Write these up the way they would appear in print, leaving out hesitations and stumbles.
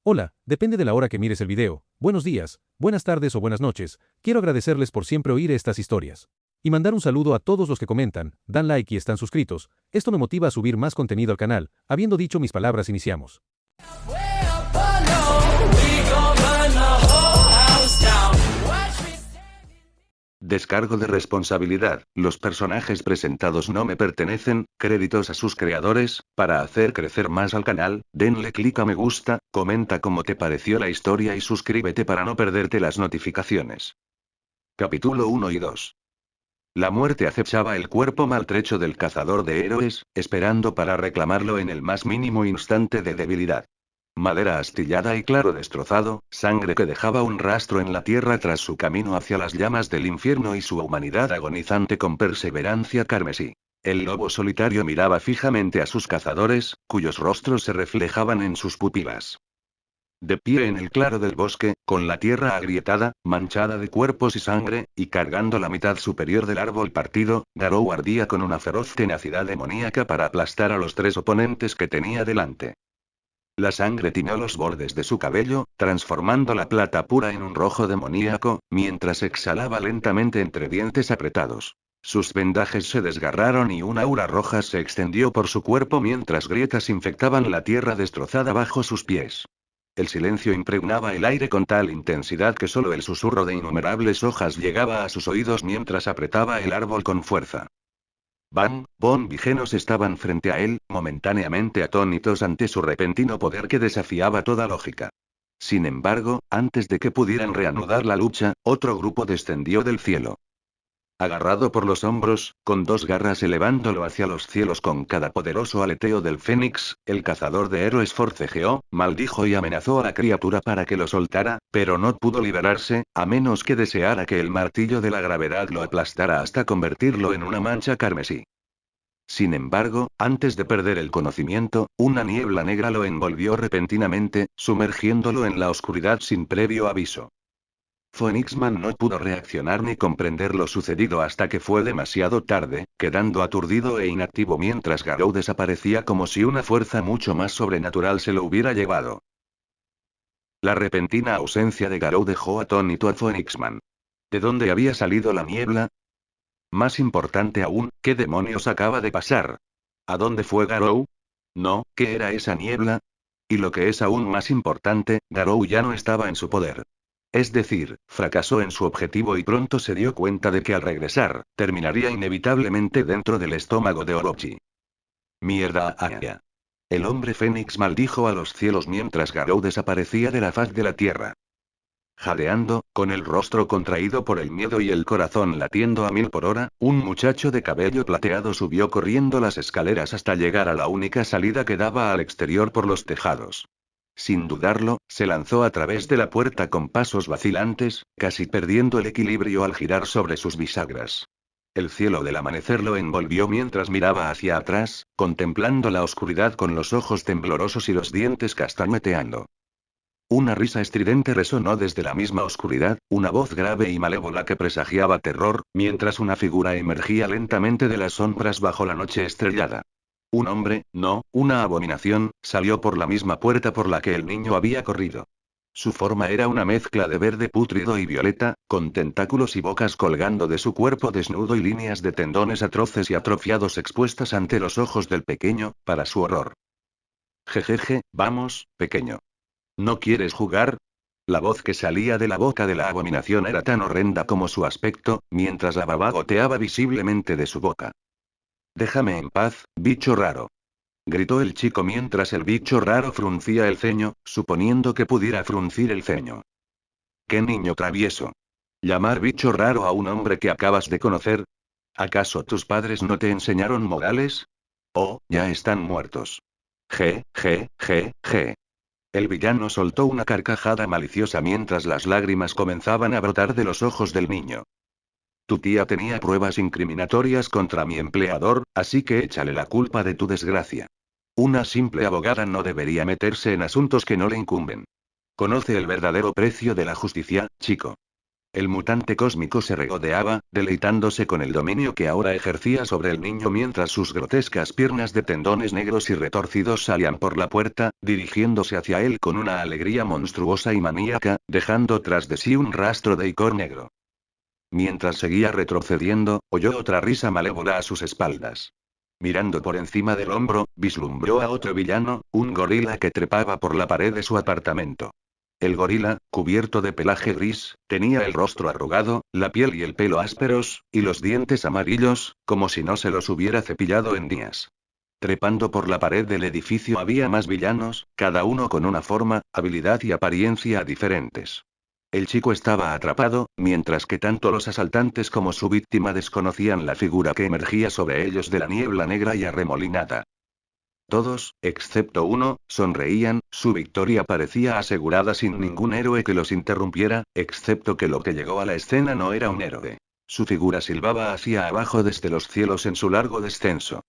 Hola, depende de la hora que mires el video. Buenos días, buenas tardes o buenas noches. Quiero agradecerles por siempre oír estas historias. Y mandar un saludo a todos los que comentan, dan like y están suscritos. Esto me motiva a subir más contenido al canal. Habiendo dicho mis palabras, iniciamos. Descargo de responsabilidad. Los personajes presentados no me pertenecen. Créditos a sus creadores. Para hacer crecer más al canal, denle clic a me gusta, comenta cómo te pareció la historia y suscríbete para no perderte las notificaciones. Capítulo 1 y 2. La muerte acechaba el cuerpo maltrecho del cazador de héroes, esperando para reclamarlo en el más mínimo instante de debilidad. Madera astillada y claro destrozado, sangre que dejaba un rastro en la tierra tras su camino hacia las llamas del infierno y su humanidad agonizante con perseverancia carmesí. El lobo solitario miraba fijamente a sus cazadores, cuyos rostros se reflejaban en sus pupilas. De pie en el claro del bosque, con la tierra agrietada, manchada de cuerpos y sangre, y cargando la mitad superior del árbol partido, Garou ardía con una feroz tenacidad demoníaca para aplastar a los tres oponentes que tenía delante. La sangre tiñó los bordes de su cabello, transformando la plata pura en un rojo demoníaco, mientras exhalaba lentamente entre dientes apretados. Sus vendajes se desgarraron y una aura roja se extendió por su cuerpo mientras grietas infectaban la tierra destrozada bajo sus pies. El silencio impregnaba el aire con tal intensidad que solo el susurro de innumerables hojas llegaba a sus oídos mientras apretaba el árbol con fuerza. Van, Von Vigenos estaban frente a él, momentáneamente atónitos ante su repentino poder que desafiaba toda lógica. Sin embargo, antes de que pudieran reanudar la lucha, otro grupo descendió del cielo. Agarrado por los hombros, con dos garras elevándolo hacia los cielos con cada poderoso aleteo del fénix, el cazador de héroes forcejeó, maldijo y amenazó a la criatura para que lo soltara, pero no pudo liberarse, a menos que deseara que el martillo de la gravedad lo aplastara hasta convertirlo en una mancha carmesí. Sin embargo, antes de perder el conocimiento, una niebla negra lo envolvió repentinamente, sumergiéndolo en la oscuridad sin previo aviso. Phoenixman no pudo reaccionar ni comprender lo sucedido hasta que fue demasiado tarde, quedando aturdido e inactivo mientras Garou desaparecía como si una fuerza mucho más sobrenatural se lo hubiera llevado. La repentina ausencia de Garou dejó atónito a Phoenixman. ¿De dónde había salido la niebla? Más importante aún, ¿qué demonios acaba de pasar? ¿A dónde fue Garou? No, ¿qué era esa niebla? Y lo que es aún más importante, Garou ya no estaba en su poder. Es decir, fracasó en su objetivo y pronto se dio cuenta de que al regresar, terminaría inevitablemente dentro del estómago de Orochi. Mierda, Aya. El hombre Fénix maldijo a los cielos mientras Garou desaparecía de la faz de la tierra. Jadeando, con el rostro contraído por el miedo y el corazón latiendo a 1000 por hora, un muchacho de cabello plateado subió corriendo las escaleras hasta llegar a la única salida que daba al exterior por los tejados. Sin dudarlo, se lanzó a través de la puerta con pasos vacilantes, casi perdiendo el equilibrio al girar sobre sus bisagras. El cielo del amanecer lo envolvió mientras miraba hacia atrás, contemplando la oscuridad con los ojos temblorosos y los dientes castañeteando. Una risa estridente resonó desde la misma oscuridad, una voz grave y malévola que presagiaba terror, mientras una figura emergía lentamente de las sombras bajo la noche estrellada. Un hombre, no, una abominación, salió por la misma puerta por la que el niño había corrido. Su forma era una mezcla de verde pútrido y violeta, con tentáculos y bocas colgando de su cuerpo desnudo y líneas de tendones atroces y atrofiados expuestas ante los ojos del pequeño, para su horror. Jejeje, vamos, pequeño. ¿No quieres jugar? La voz que salía de la boca de la abominación era tan horrenda como su aspecto, mientras la baba goteaba visiblemente de su boca. Déjame en paz, bicho raro. Gritó el chico mientras el bicho raro fruncía el ceño, suponiendo que pudiera fruncir el ceño. ¡Qué niño travieso! ¿Llamar bicho raro a un hombre que acabas de conocer? ¿Acaso tus padres no te enseñaron modales? Oh, ya están muertos. Je. El villano soltó una carcajada maliciosa mientras las lágrimas comenzaban a brotar de los ojos del niño. Tu tía tenía pruebas incriminatorias contra mi empleador, así que échale la culpa de tu desgracia. Una simple abogada no debería meterse en asuntos que no le incumben. Conoce el verdadero precio de la justicia, chico. El mutante cósmico se regodeaba, deleitándose con el dominio que ahora ejercía sobre el niño mientras sus grotescas piernas de tendones negros y retorcidos salían por la puerta, dirigiéndose hacia él con una alegría monstruosa y maníaca, dejando tras de sí un rastro de icor negro. Mientras seguía retrocediendo, oyó otra risa malévola a sus espaldas. Mirando por encima del hombro, vislumbró a otro villano, un gorila que trepaba por la pared de su apartamento. El gorila, cubierto de pelaje gris, tenía el rostro arrugado, la piel y el pelo ásperos, y los dientes amarillos, como si no se los hubiera cepillado en días. Trepando por la pared del edificio había más villanos, cada uno con una forma, habilidad y apariencia diferentes. El chico estaba atrapado, mientras que tanto los asaltantes como su víctima desconocían la figura que emergía sobre ellos de la niebla negra y arremolinada. Todos, excepto uno, sonreían, su victoria parecía asegurada sin ningún héroe que los interrumpiera, excepto que lo que llegó a la escena no era un héroe. Su figura silbaba hacia abajo desde los cielos en su largo descenso.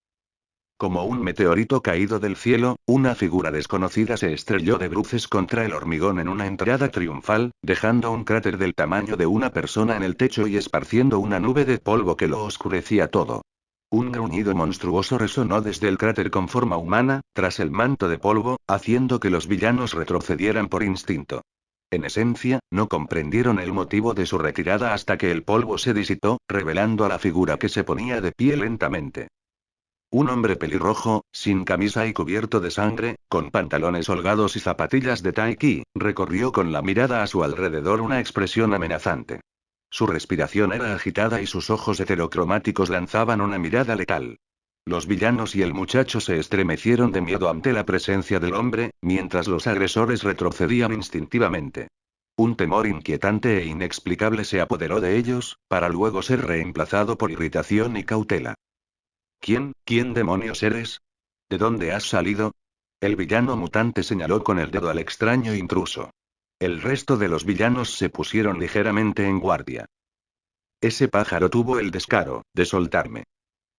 Como un meteorito caído del cielo, una figura desconocida se estrelló de bruces contra el hormigón en una entrada triunfal, dejando un cráter del tamaño de una persona en el techo y esparciendo una nube de polvo que lo oscurecía todo. Un gruñido monstruoso resonó desde el cráter con forma humana, tras el manto de polvo, haciendo que los villanos retrocedieran por instinto. En esencia, no comprendieron el motivo de su retirada hasta que el polvo se disipó, revelando a la figura que se ponía de pie lentamente. Un hombre pelirrojo, sin camisa y cubierto de sangre, con pantalones holgados y zapatillas de taiki, recorrió con la mirada a su alrededor una expresión amenazante. Su respiración era agitada y sus ojos heterocromáticos lanzaban una mirada letal. Los villanos y el muchacho se estremecieron de miedo ante la presencia del hombre, mientras los agresores retrocedían instintivamente. Un temor inquietante e inexplicable se apoderó de ellos, para luego ser reemplazado por irritación y cautela. ¿Quién demonios eres? ¿De dónde has salido? El villano mutante señaló con el dedo al extraño intruso. El resto de los villanos se pusieron ligeramente en guardia. Ese pájaro tuvo el descaro de soltarme.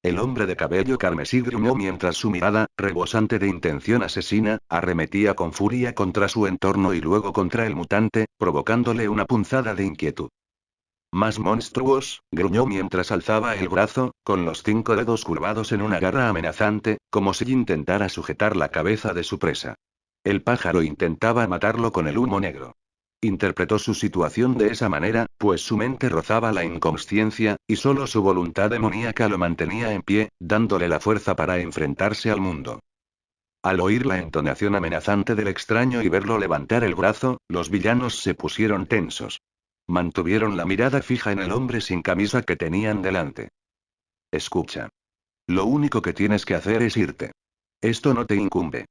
El hombre de cabello carmesí gruñó mientras su mirada, rebosante de intención asesina, arremetía con furia contra su entorno y luego contra el mutante, provocándole una punzada de inquietud. Más monstruos, gruñó mientras alzaba el brazo, con los 5 dedos curvados en una garra amenazante, como si intentara sujetar la cabeza de su presa. El pájaro intentaba matarlo con el humo negro. Interpretó su situación de esa manera, pues su mente rozaba la inconsciencia, y solo su voluntad demoníaca lo mantenía en pie, dándole la fuerza para enfrentarse al mundo. Al oír la entonación amenazante del extraño y verlo levantar el brazo, los villanos se pusieron tensos. Mantuvieron la mirada fija en el hombre sin camisa que tenían delante. Escucha. Lo único que tienes que hacer es irte. Esto no te incumbe.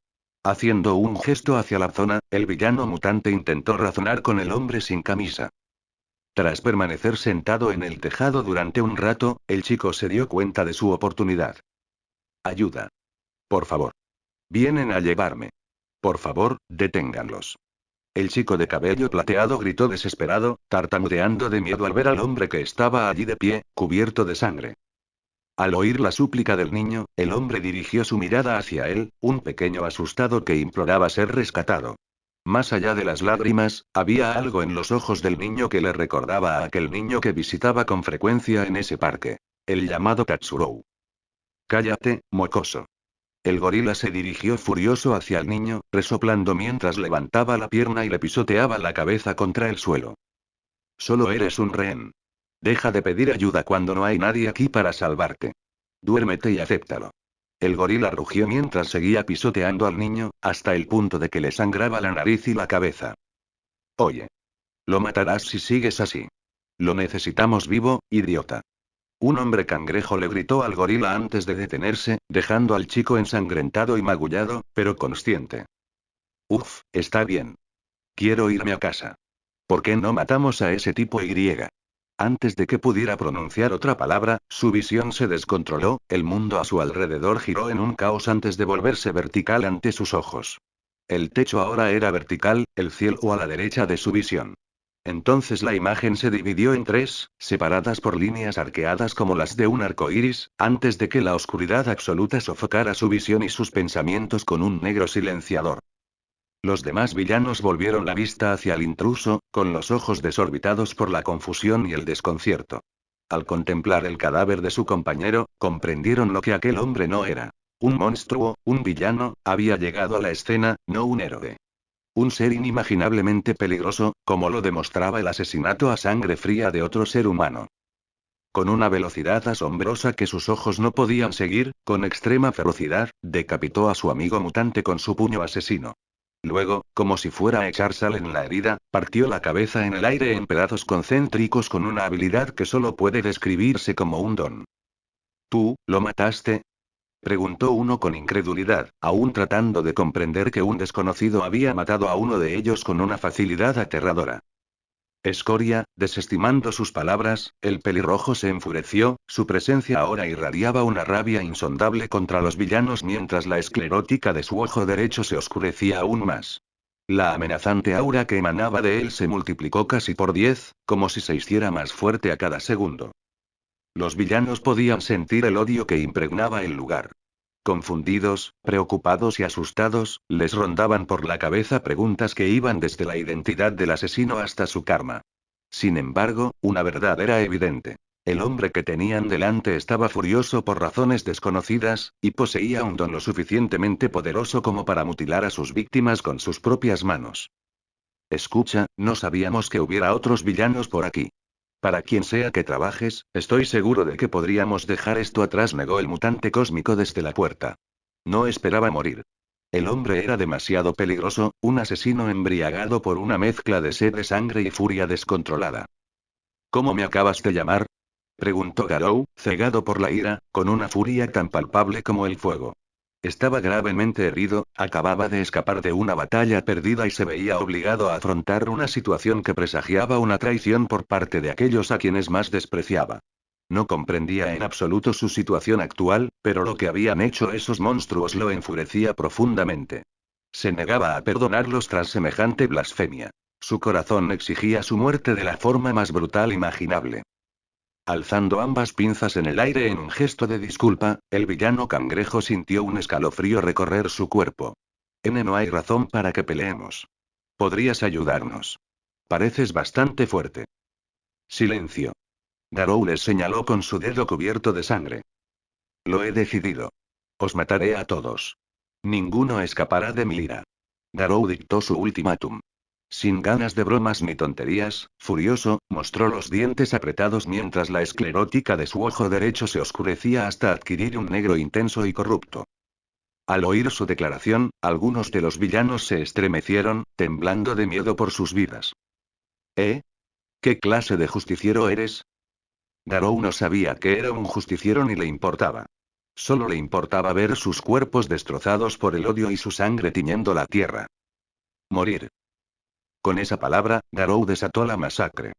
Haciendo un gesto hacia la zona, el villano mutante intentó razonar con el hombre sin camisa. Tras permanecer sentado en el tejado durante un rato, el chico se dio cuenta de su oportunidad. Ayuda. Por favor. Vienen a llevarme. Por favor, deténganlos. El chico de cabello plateado gritó desesperado, tartamudeando de miedo al ver al hombre que estaba allí de pie, cubierto de sangre. Al oír la súplica del niño, el hombre dirigió su mirada hacia él, un pequeño asustado que imploraba ser rescatado. Más allá de las lágrimas, había algo en los ojos del niño que le recordaba a aquel niño que visitaba con frecuencia en ese parque. El llamado Tatsurou. Cállate, mocoso. El gorila se dirigió furioso hacia el niño, resoplando mientras levantaba la pierna y le pisoteaba la cabeza contra el suelo. Solo eres un rehén. Deja de pedir ayuda cuando no hay nadie aquí para salvarte. Duérmete y acéptalo. El gorila rugió mientras seguía pisoteando al niño, hasta el punto de que le sangraba la nariz y la cabeza. Oye. Lo matarás si sigues así. Lo necesitamos vivo, idiota. Un hombre cangrejo le gritó al gorila antes de detenerse, dejando al chico ensangrentado y magullado, pero consciente. Uf, está bien. Quiero irme a casa. ¿Por qué no matamos a ese tipo Y? Antes de que pudiera pronunciar otra palabra, su visión se descontroló, el mundo a su alrededor giró en un caos antes de volverse vertical ante sus ojos. El techo ahora era vertical, el cielo a la derecha de su visión. Entonces la imagen se dividió en 3, separadas por líneas arqueadas como las de un arco iris, antes de que la oscuridad absoluta sofocara su visión y sus pensamientos con un negro silenciador. Los demás villanos volvieron la vista hacia el intruso, con los ojos desorbitados por la confusión y el desconcierto. Al contemplar el cadáver de su compañero, comprendieron lo que aquel hombre no era. Un monstruo, un villano, había llegado a la escena, no un héroe. Un ser inimaginablemente peligroso, como lo demostraba el asesinato a sangre fría de otro ser humano. Con una velocidad asombrosa que sus ojos no podían seguir, con extrema ferocidad, decapitó a su amigo mutante con su puño asesino. Luego, como si fuera a echar sal en la herida, partió la cabeza en el aire en pedazos concéntricos con una habilidad que solo puede describirse como un don. ¿Tú, lo mataste? Preguntó uno con incredulidad, aún tratando de comprender que un desconocido había matado a uno de ellos con una facilidad aterradora. Escoria, desestimando sus palabras, el pelirrojo se enfureció, su presencia ahora irradiaba una rabia insondable contra los villanos mientras la esclerótica de su ojo derecho se oscurecía aún más. La amenazante aura que emanaba de él se multiplicó casi por 10, como si se hiciera más fuerte a cada segundo. Los villanos podían sentir el odio que impregnaba el lugar. Confundidos, preocupados y asustados, les rondaban por la cabeza preguntas que iban desde la identidad del asesino hasta su karma. Sin embargo, una verdad era evidente. El hombre que tenían delante estaba furioso por razones desconocidas, y poseía un don lo suficientemente poderoso como para mutilar a sus víctimas con sus propias manos. Escucha, no sabíamos que hubiera otros villanos por aquí. Para quien sea que trabajes, estoy seguro de que podríamos dejar esto atrás, negó el mutante cósmico desde la puerta. No esperaba morir. El hombre era demasiado peligroso, un asesino embriagado por una mezcla de sed de sangre y furia descontrolada. ¿Cómo me acabas de llamar? Preguntó Garou, cegado por la ira, con una furia tan palpable como el fuego. Estaba gravemente herido, acababa de escapar de una batalla perdida y se veía obligado a afrontar una situación que presagiaba una traición por parte de aquellos a quienes más despreciaba. No comprendía en absoluto su situación actual, pero lo que habían hecho esos monstruos lo enfurecía profundamente. Se negaba a perdonarlos tras semejante blasfemia. Su corazón exigía su muerte de la forma más brutal imaginable. Alzando ambas pinzas en el aire en un gesto de disculpa, el villano cangrejo sintió un escalofrío recorrer su cuerpo. No hay razón para que peleemos. ¿Podrías ayudarnos? Pareces bastante fuerte. Silencio. Garou les señaló con su dedo cubierto de sangre. Lo he decidido. Os mataré a todos. Ninguno escapará de mi ira. Garou dictó su ultimátum. Sin ganas de bromas ni tonterías, furioso, mostró los dientes apretados mientras la esclerótica de su ojo derecho se oscurecía hasta adquirir un negro intenso y corrupto. Al oír su declaración, algunos de los villanos se estremecieron, temblando de miedo por sus vidas. ¿Eh? ¿Qué clase de justiciero eres? Garou no sabía que era un justiciero ni le importaba. Solo le importaba ver sus cuerpos destrozados por el odio y su sangre tiñendo la tierra. Morir. Con esa palabra, Garou desató la masacre.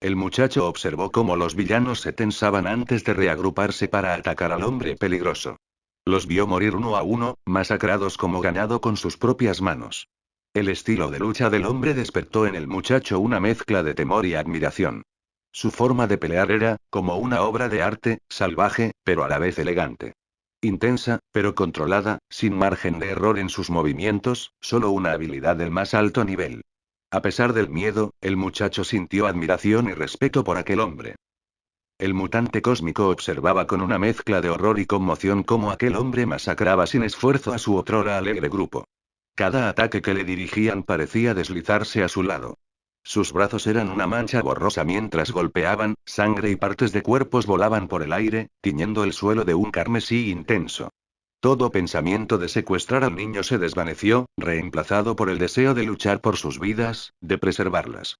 El muchacho observó cómo los villanos se tensaban antes de reagruparse para atacar al hombre peligroso. Los vio morir uno a uno, masacrados como ganado con sus propias manos. El estilo de lucha del hombre despertó en el muchacho una mezcla de temor y admiración. Su forma de pelear era, como una obra de arte, salvaje, pero a la vez elegante. Intensa, pero controlada, sin margen de error en sus movimientos, solo una habilidad del más alto nivel. A pesar del miedo, el muchacho sintió admiración y respeto por aquel hombre. El mutante cósmico observaba con una mezcla de horror y conmoción cómo aquel hombre masacraba sin esfuerzo a su otrora alegre grupo. Cada ataque que le dirigían parecía deslizarse a su lado. Sus brazos eran una mancha borrosa mientras golpeaban, sangre y partes de cuerpos volaban por el aire, tiñendo el suelo de un carmesí intenso. Todo pensamiento de secuestrar al niño se desvaneció, reemplazado por el deseo de luchar por sus vidas, de preservarlas.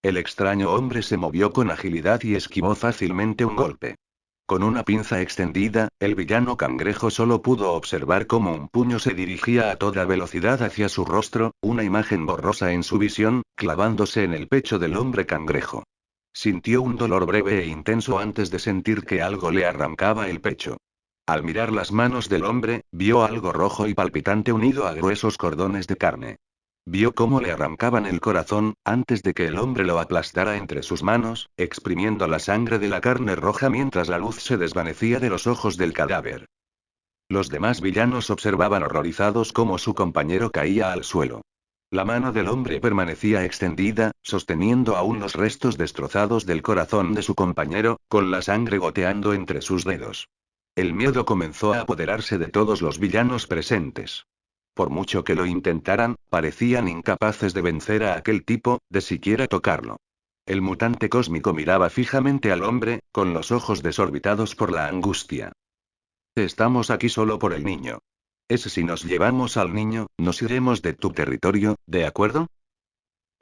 El extraño hombre se movió con agilidad y esquivó fácilmente un golpe. Con una pinza extendida, el villano cangrejo solo pudo observar cómo un puño se dirigía a toda velocidad hacia su rostro, una imagen borrosa en su visión, clavándose en el pecho del hombre cangrejo. Sintió un dolor breve e intenso antes de sentir que algo le arrancaba el pecho. Al mirar las manos del hombre, vio algo rojo y palpitante unido a gruesos cordones de carne. Vio cómo le arrancaban el corazón, antes de que el hombre lo aplastara entre sus manos, exprimiendo la sangre de la carne roja mientras la luz se desvanecía de los ojos del cadáver. Los demás villanos observaban horrorizados cómo su compañero caía al suelo. La mano del hombre permanecía extendida, sosteniendo aún los restos destrozados del corazón de su compañero, con la sangre goteando entre sus dedos. El miedo comenzó a apoderarse de todos los villanos presentes. Por mucho que lo intentaran, parecían incapaces de vencer a aquel tipo, de siquiera tocarlo. El mutante cósmico miraba fijamente al hombre, con los ojos desorbitados por la angustia. Estamos aquí solo por el niño. Si nos llevamos al niño, nos iremos de tu territorio, ¿de acuerdo?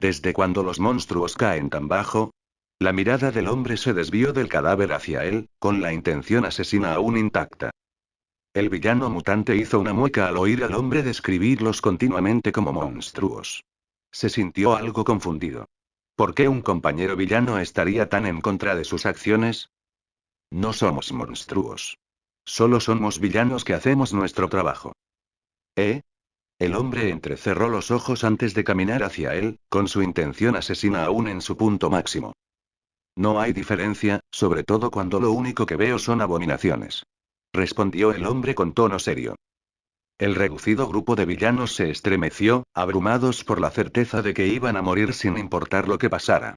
¿Desde cuando los monstruos caen tan bajo? La mirada del hombre se desvió del cadáver hacia él, con la intención asesina aún intacta. El villano mutante hizo una mueca al oír al hombre describirlos continuamente como monstruos. Se sintió algo confundido. ¿Por qué un compañero villano estaría tan en contra de sus acciones? No somos monstruos. Solo somos villanos que hacemos nuestro trabajo. ¿Eh? El hombre entrecerró los ojos antes de caminar hacia él, con su intención asesina aún en su punto máximo. No hay diferencia, sobre todo cuando lo único que veo son abominaciones. Respondió el hombre con tono serio. El reducido grupo de villanos se estremeció, abrumados por la certeza de que iban a morir sin importar lo que pasara.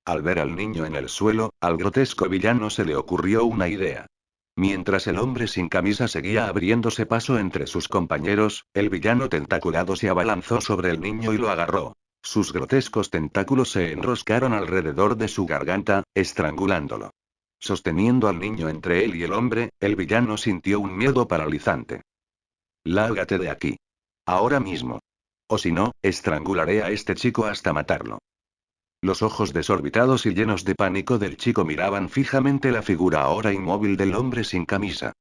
Al ver al niño en el suelo, al grotesco villano se le ocurrió una idea. Mientras el hombre sin camisa seguía abriéndose paso entre sus compañeros, el villano tentaculado se abalanzó sobre el niño y lo agarró. Sus grotescos tentáculos se enroscaron alrededor de su garganta, estrangulándolo. Sosteniendo al niño entre él y el hombre, el villano sintió un miedo paralizante. Lárgate de aquí. Ahora mismo. O si no, estrangularé a este chico hasta matarlo. Los ojos desorbitados y llenos de pánico del chico miraban fijamente la figura ahora inmóvil del hombre sin camisa.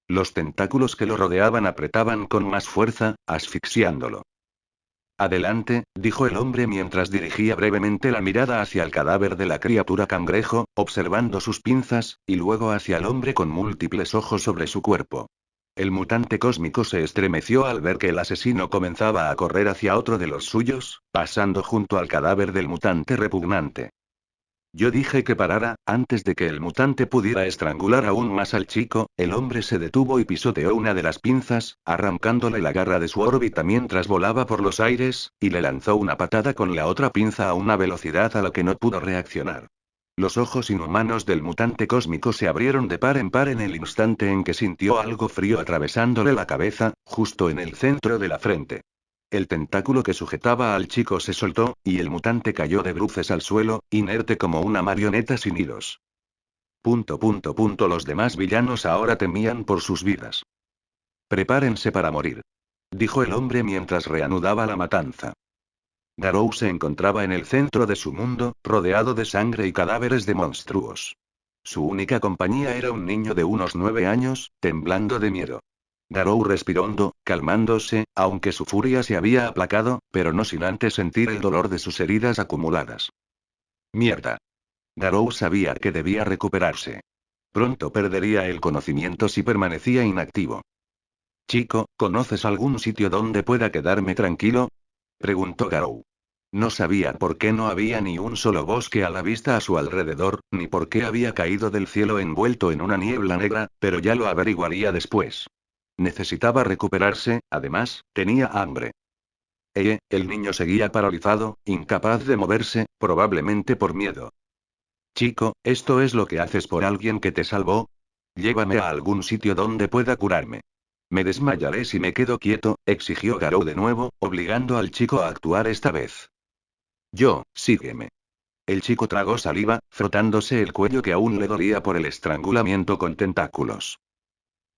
Los tentáculos que lo rodeaban apretaban con más fuerza, asfixiándolo. Adelante, dijo el hombre mientras dirigía brevemente la mirada hacia el cadáver de la criatura cangrejo, observando sus pinzas, y luego hacia el hombre con múltiples ojos sobre su cuerpo. El mutante cósmico se estremeció al ver que el asesino comenzaba a correr hacia otro de los suyos, pasando junto al cadáver del mutante repugnante. Yo dije que parara, antes de que el mutante pudiera estrangular aún más al chico, el hombre se detuvo y pisoteó una de las pinzas, arrancándole la garra de su órbita mientras volaba por los aires, y le lanzó una patada con la otra pinza a una velocidad a la que no pudo reaccionar. Los ojos inhumanos del mutante cósmico se abrieron de par en par en el instante en que sintió algo frío atravesándole la cabeza, justo en el centro de la frente. El tentáculo que sujetaba al chico se soltó, y el mutante cayó de bruces al suelo, inerte como una marioneta sin hilos. Los demás villanos ahora temían por sus vidas. Prepárense para morir. Dijo el hombre mientras reanudaba la matanza. Garou se encontraba en el centro de su mundo, rodeado de sangre y cadáveres de monstruos. Su única compañía era un niño de unos 9 años, temblando de miedo. Garou respiró hondo, calmándose, aunque su furia se había aplacado, pero no sin antes sentir el dolor de sus heridas acumuladas. Mierda. Garou sabía que debía recuperarse. Pronto perdería el conocimiento si permanecía inactivo. Chico, ¿conoces algún sitio donde pueda quedarme tranquilo? Preguntó Garou. No sabía por qué no había ni un solo bosque a la vista a su alrededor, ni por qué había caído del cielo envuelto en una niebla negra, pero ya lo averiguaría después. Necesitaba recuperarse, además, tenía hambre. El niño seguía paralizado, incapaz de moverse, probablemente por miedo. Chico, ¿esto es lo que haces por alguien que te salvó? Llévame a algún sitio donde pueda curarme. Me desmayaré si me quedo quieto, exigió Garou de nuevo, obligando al chico a actuar esta vez. Sígueme. El chico tragó saliva, frotándose el cuello que aún le dolía por el estrangulamiento con tentáculos.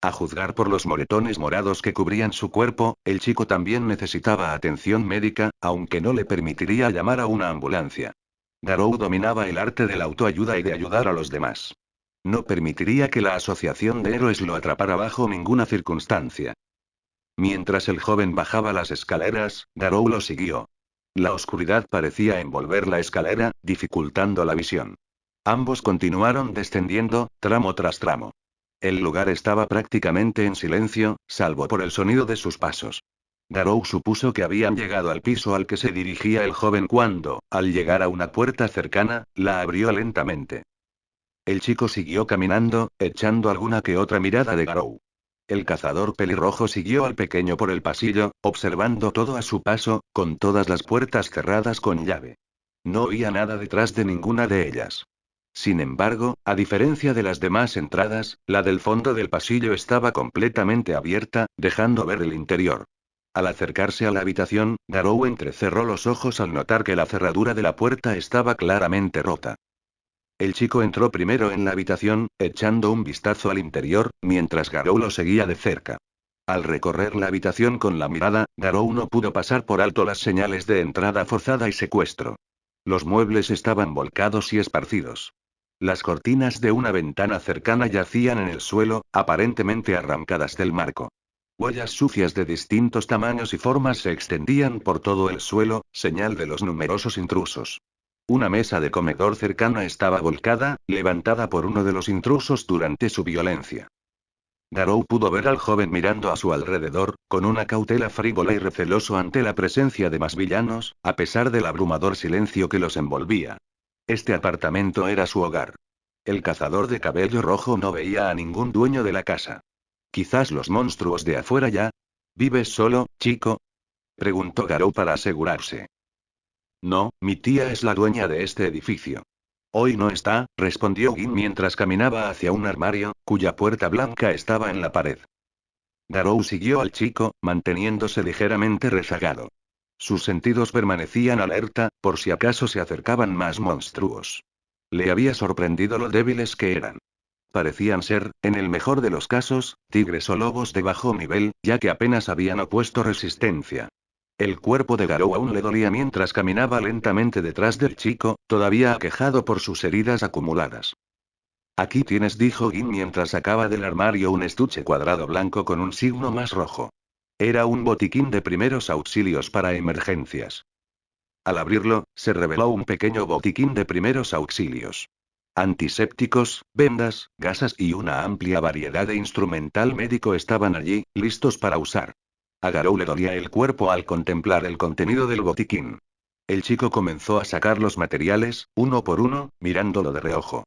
A juzgar por los moretones morados que cubrían su cuerpo, el chico también necesitaba atención médica, aunque no le permitiría llamar a una ambulancia. Garou dominaba el arte de la autoayuda y de ayudar a los demás. No permitiría que la asociación de héroes lo atrapara bajo ninguna circunstancia. Mientras el joven bajaba las escaleras, Garou lo siguió. La oscuridad parecía envolver la escalera, dificultando la visión. Ambos continuaron descendiendo, tramo tras tramo. El lugar estaba prácticamente en silencio, salvo por el sonido de sus pasos. Garou supuso que habían llegado al piso al que se dirigía el joven cuando, al llegar a una puerta cercana, la abrió lentamente. El chico siguió caminando, echando alguna que otra mirada de Garou. El cazador pelirrojo siguió al pequeño por el pasillo, observando todo a su paso, con todas las puertas cerradas con llave. No oía nada detrás de ninguna de ellas. Sin embargo, a diferencia de las demás entradas, la del fondo del pasillo estaba completamente abierta, dejando ver el interior. Al acercarse a la habitación, Garou entrecerró los ojos al notar que la cerradura de la puerta estaba claramente rota. El chico entró primero en la habitación, echando un vistazo al interior, mientras Garou lo seguía de cerca. Al recorrer la habitación con la mirada, Garou no pudo pasar por alto las señales de entrada forzada y secuestro. Los muebles estaban volcados y esparcidos. Las cortinas de una ventana cercana yacían en el suelo, aparentemente arrancadas del marco. Huellas sucias de distintos tamaños y formas se extendían por todo el suelo, señal de los numerosos intrusos. Una mesa de comedor cercana estaba volcada, levantada por uno de los intrusos durante su violencia. Garou pudo ver al joven mirando a su alrededor, con una cautela frívola y receloso ante la presencia de más villanos, a pesar del abrumador silencio que los envolvía. Este apartamento era su hogar. El cazador de cabello rojo no veía a ningún dueño de la casa. Quizás los monstruos de afuera ya. ¿Vives solo, chico? Preguntó Garou para asegurarse. No, mi tía es la dueña de este edificio. Hoy no está, respondió Gin mientras caminaba hacia un armario, cuya puerta blanca estaba en la pared. Garou siguió al chico, manteniéndose ligeramente rezagado. Sus sentidos permanecían alerta, por si acaso se acercaban más monstruos. Le había sorprendido lo débiles que eran. Parecían ser, en el mejor de los casos, tigres o lobos de bajo nivel, ya que apenas habían opuesto resistencia. El cuerpo de Garou aún le dolía mientras caminaba lentamente detrás del chico, todavía aquejado por sus heridas acumuladas. Aquí tienes, dijo Gin mientras sacaba del armario un estuche cuadrado blanco con un signo más rojo. Era un botiquín de primeros auxilios para emergencias. Al abrirlo, se reveló un pequeño botiquín de primeros auxilios. Antisépticos, vendas, gasas y una amplia variedad de instrumental médico estaban allí, listos para usar. A Garou le dolía el cuerpo al contemplar el contenido del botiquín. El chico comenzó a sacar los materiales, uno por uno, mirándolo de reojo.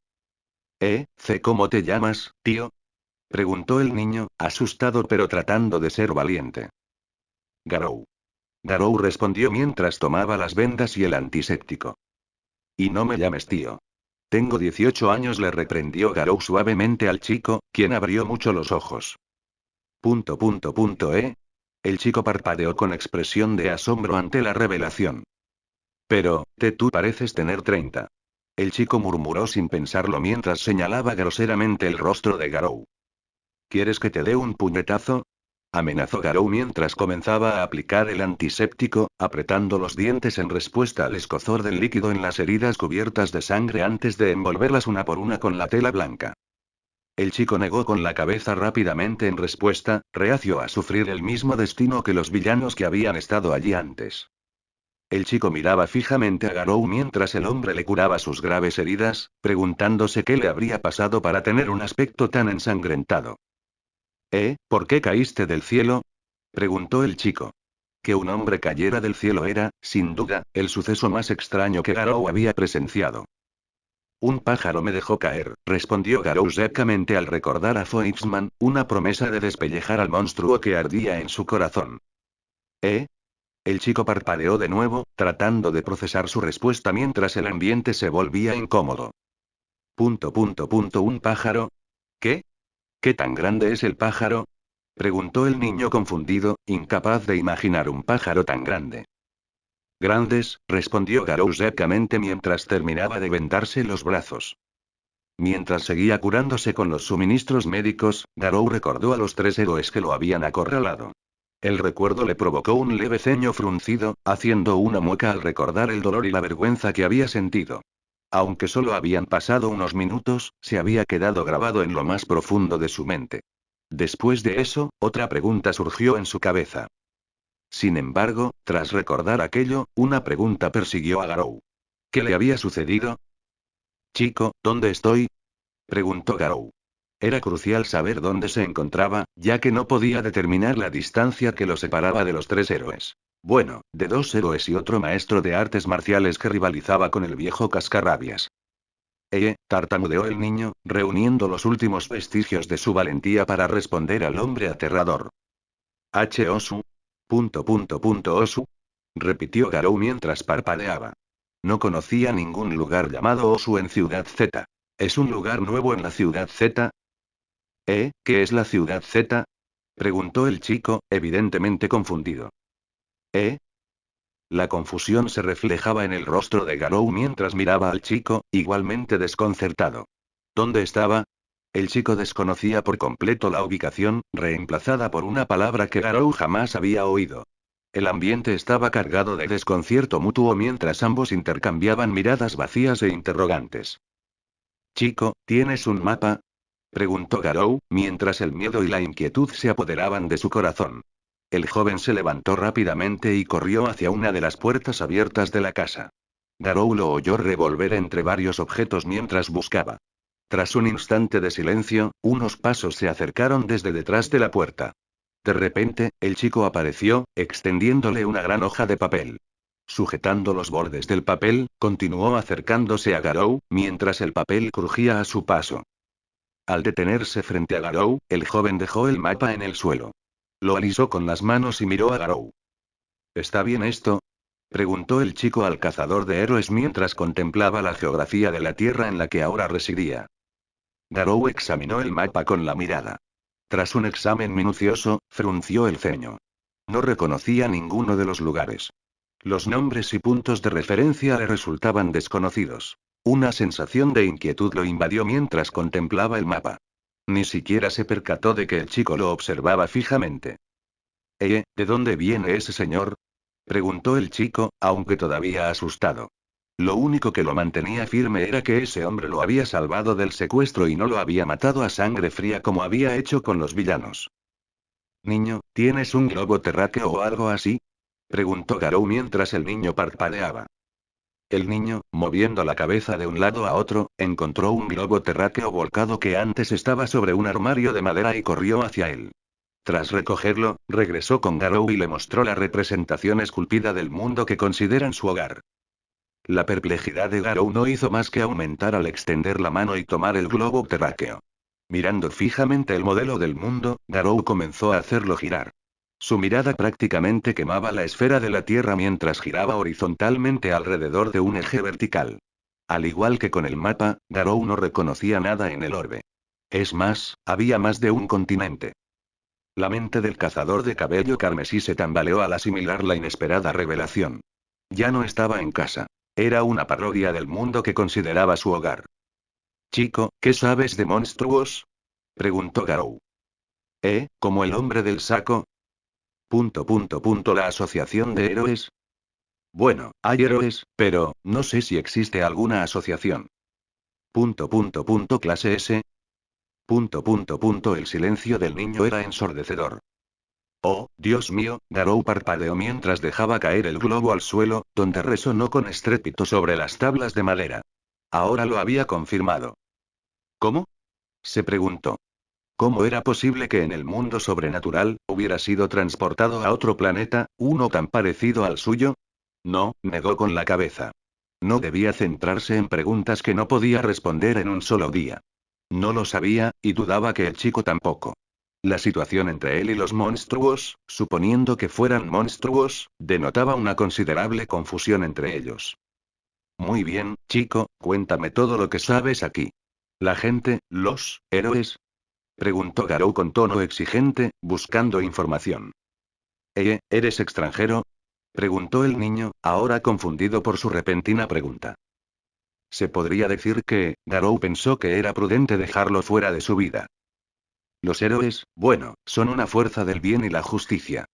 ¿Cómo te llamas, tío? Preguntó el niño, asustado pero tratando de ser valiente. Garou. Garou respondió mientras tomaba las vendas y el antiséptico. Y no me llames tío. Tengo 18 años, le reprendió Garou suavemente al chico, quien abrió mucho los ojos. El chico parpadeó con expresión de asombro ante la revelación. Pero, tú pareces tener 30. El chico murmuró sin pensarlo mientras señalaba groseramente el rostro de Garou. ¿Quieres que te dé un puñetazo? Amenazó Garou mientras comenzaba a aplicar el antiséptico, apretando los dientes en respuesta al escozor del líquido en las heridas cubiertas de sangre antes de envolverlas una por una con la tela blanca. El chico negó con la cabeza rápidamente en respuesta, reacio a sufrir el mismo destino que los villanos que habían estado allí antes. El chico miraba fijamente a Garou mientras el hombre le curaba sus graves heridas, preguntándose qué le habría pasado para tener un aspecto tan ensangrentado. ¿Por qué caíste del cielo? Preguntó el chico. Que un hombre cayera del cielo era, sin duda, el suceso más extraño que Garou había presenciado. Un pájaro me dejó caer, respondió Garou secamente al recordar a Foixman, una promesa de despellejar al monstruo que ardía en su corazón. El chico parpadeó de nuevo, tratando de procesar su respuesta mientras el ambiente se volvía incómodo. ¿Un pájaro? ¿Qué? ¿Qué tan grande es el pájaro? Preguntó el niño confundido, incapaz de imaginar un pájaro tan grande. Grandes, respondió Garou secamente mientras terminaba de vendarse los brazos. Mientras seguía curándose con los suministros médicos, Garou recordó a los 3 héroes que lo habían acorralado. El recuerdo le provocó un leve ceño fruncido, haciendo una mueca al recordar el dolor y la vergüenza que había sentido. Aunque solo habían pasado unos minutos, se había quedado grabado en lo más profundo de su mente. Después de eso, otra pregunta surgió en su cabeza. Sin embargo, tras recordar aquello, una pregunta persiguió a Garou. ¿Qué le había sucedido? Chico, ¿dónde estoy? Preguntó Garou. Era crucial saber dónde se encontraba, ya que no podía determinar la distancia que lo separaba de los 3 héroes. Bueno, de 2 héroes y otro maestro de artes marciales que rivalizaba con el viejo cascarrabias. Tartamudeó el niño, reuniendo los últimos vestigios de su valentía para responder al hombre aterrador. Osu. Osu. Repitió Garou mientras parpadeaba. No conocía ningún lugar llamado Osu en Ciudad Z. ¿Es un lugar nuevo en la Ciudad Z? ¿Qué es la Ciudad Z? Preguntó el chico, evidentemente confundido. La confusión se reflejaba en el rostro de Garou mientras miraba al chico, igualmente desconcertado. ¿Dónde estaba? El chico desconocía por completo la ubicación, reemplazada por una palabra que Garou jamás había oído. El ambiente estaba cargado de desconcierto mutuo mientras ambos intercambiaban miradas vacías e interrogantes. Chico, ¿tienes un mapa? Preguntó Garou, mientras el miedo y la inquietud se apoderaban de su corazón. El joven se levantó rápidamente y corrió hacia una de las puertas abiertas de la casa. Garou lo oyó revolver entre varios objetos mientras buscaba. Tras un instante de silencio, unos pasos se acercaron desde detrás de la puerta. De repente, el chico apareció, extendiéndole una gran hoja de papel. Sujetando los bordes del papel, continuó acercándose a Garou, mientras el papel crujía a su paso. Al detenerse frente a Garou, el joven dejó el mapa en el suelo. Lo alisó con las manos y miró a Garou. ¿Está bien esto? Preguntó el chico al cazador de héroes mientras contemplaba la geografía de la tierra en la que ahora residía. Garou examinó el mapa con la mirada. Tras un examen minucioso, frunció el ceño. No reconocía ninguno de los lugares. Los nombres y puntos de referencia le resultaban desconocidos. Una sensación de inquietud lo invadió mientras contemplaba el mapa. Ni siquiera se percató de que el chico lo observaba fijamente. ¿De dónde viene ese señor? Preguntó el chico, aunque todavía asustado. Lo único que lo mantenía firme era que ese hombre lo había salvado del secuestro y no lo había matado a sangre fría como había hecho con los villanos. Niño, ¿tienes un globo terráqueo o algo así? Preguntó Garou mientras el niño parpadeaba. El niño, moviendo la cabeza de un lado a otro, encontró un globo terráqueo volcado que antes estaba sobre un armario de madera y corrió hacia él. Tras recogerlo, regresó con Garou y le mostró la representación esculpida del mundo que consideran su hogar. La perplejidad de Garou no hizo más que aumentar al extender la mano y tomar el globo terráqueo. Mirando fijamente el modelo del mundo, Garou comenzó a hacerlo girar. Su mirada prácticamente quemaba la esfera de la Tierra mientras giraba horizontalmente alrededor de un eje vertical. Al igual que con el mapa, Garou no reconocía nada en el orbe. Es más, había más de un continente. La mente del cazador de cabello carmesí se tambaleó al asimilar la inesperada revelación. Ya no estaba en casa. Era una parodia del mundo que consideraba su hogar. Chico, ¿qué sabes de monstruos? Preguntó Garou. ¿Como el hombre del saco? La asociación de héroes. Bueno, hay héroes, pero, no sé si existe alguna asociación. Clase S. El silencio del niño era ensordecedor. Oh, Dios mío, Garou parpadeó mientras dejaba caer el globo al suelo, donde resonó con estrépito sobre las tablas de madera. Ahora lo había confirmado. ¿Cómo? Se preguntó. ¿Cómo era posible que en el mundo sobrenatural, hubiera sido transportado a otro planeta, uno tan parecido al suyo? No, negó con la cabeza. No debía centrarse en preguntas que no podía responder en un solo día. No lo sabía, y dudaba que el chico tampoco. La situación entre él y los monstruos, suponiendo que fueran monstruos, denotaba una considerable confusión entre ellos. Muy bien, chico, cuéntame todo lo que sabes aquí. ¿La gente, los héroes? Preguntó Garou con tono exigente, buscando información. ¿Eres extranjero? Preguntó el niño, ahora confundido por su repentina pregunta. Se podría decir que, Garou pensó que era prudente dejarlo fuera de su vida. Los héroes, bueno, son una fuerza del bien y la justicia.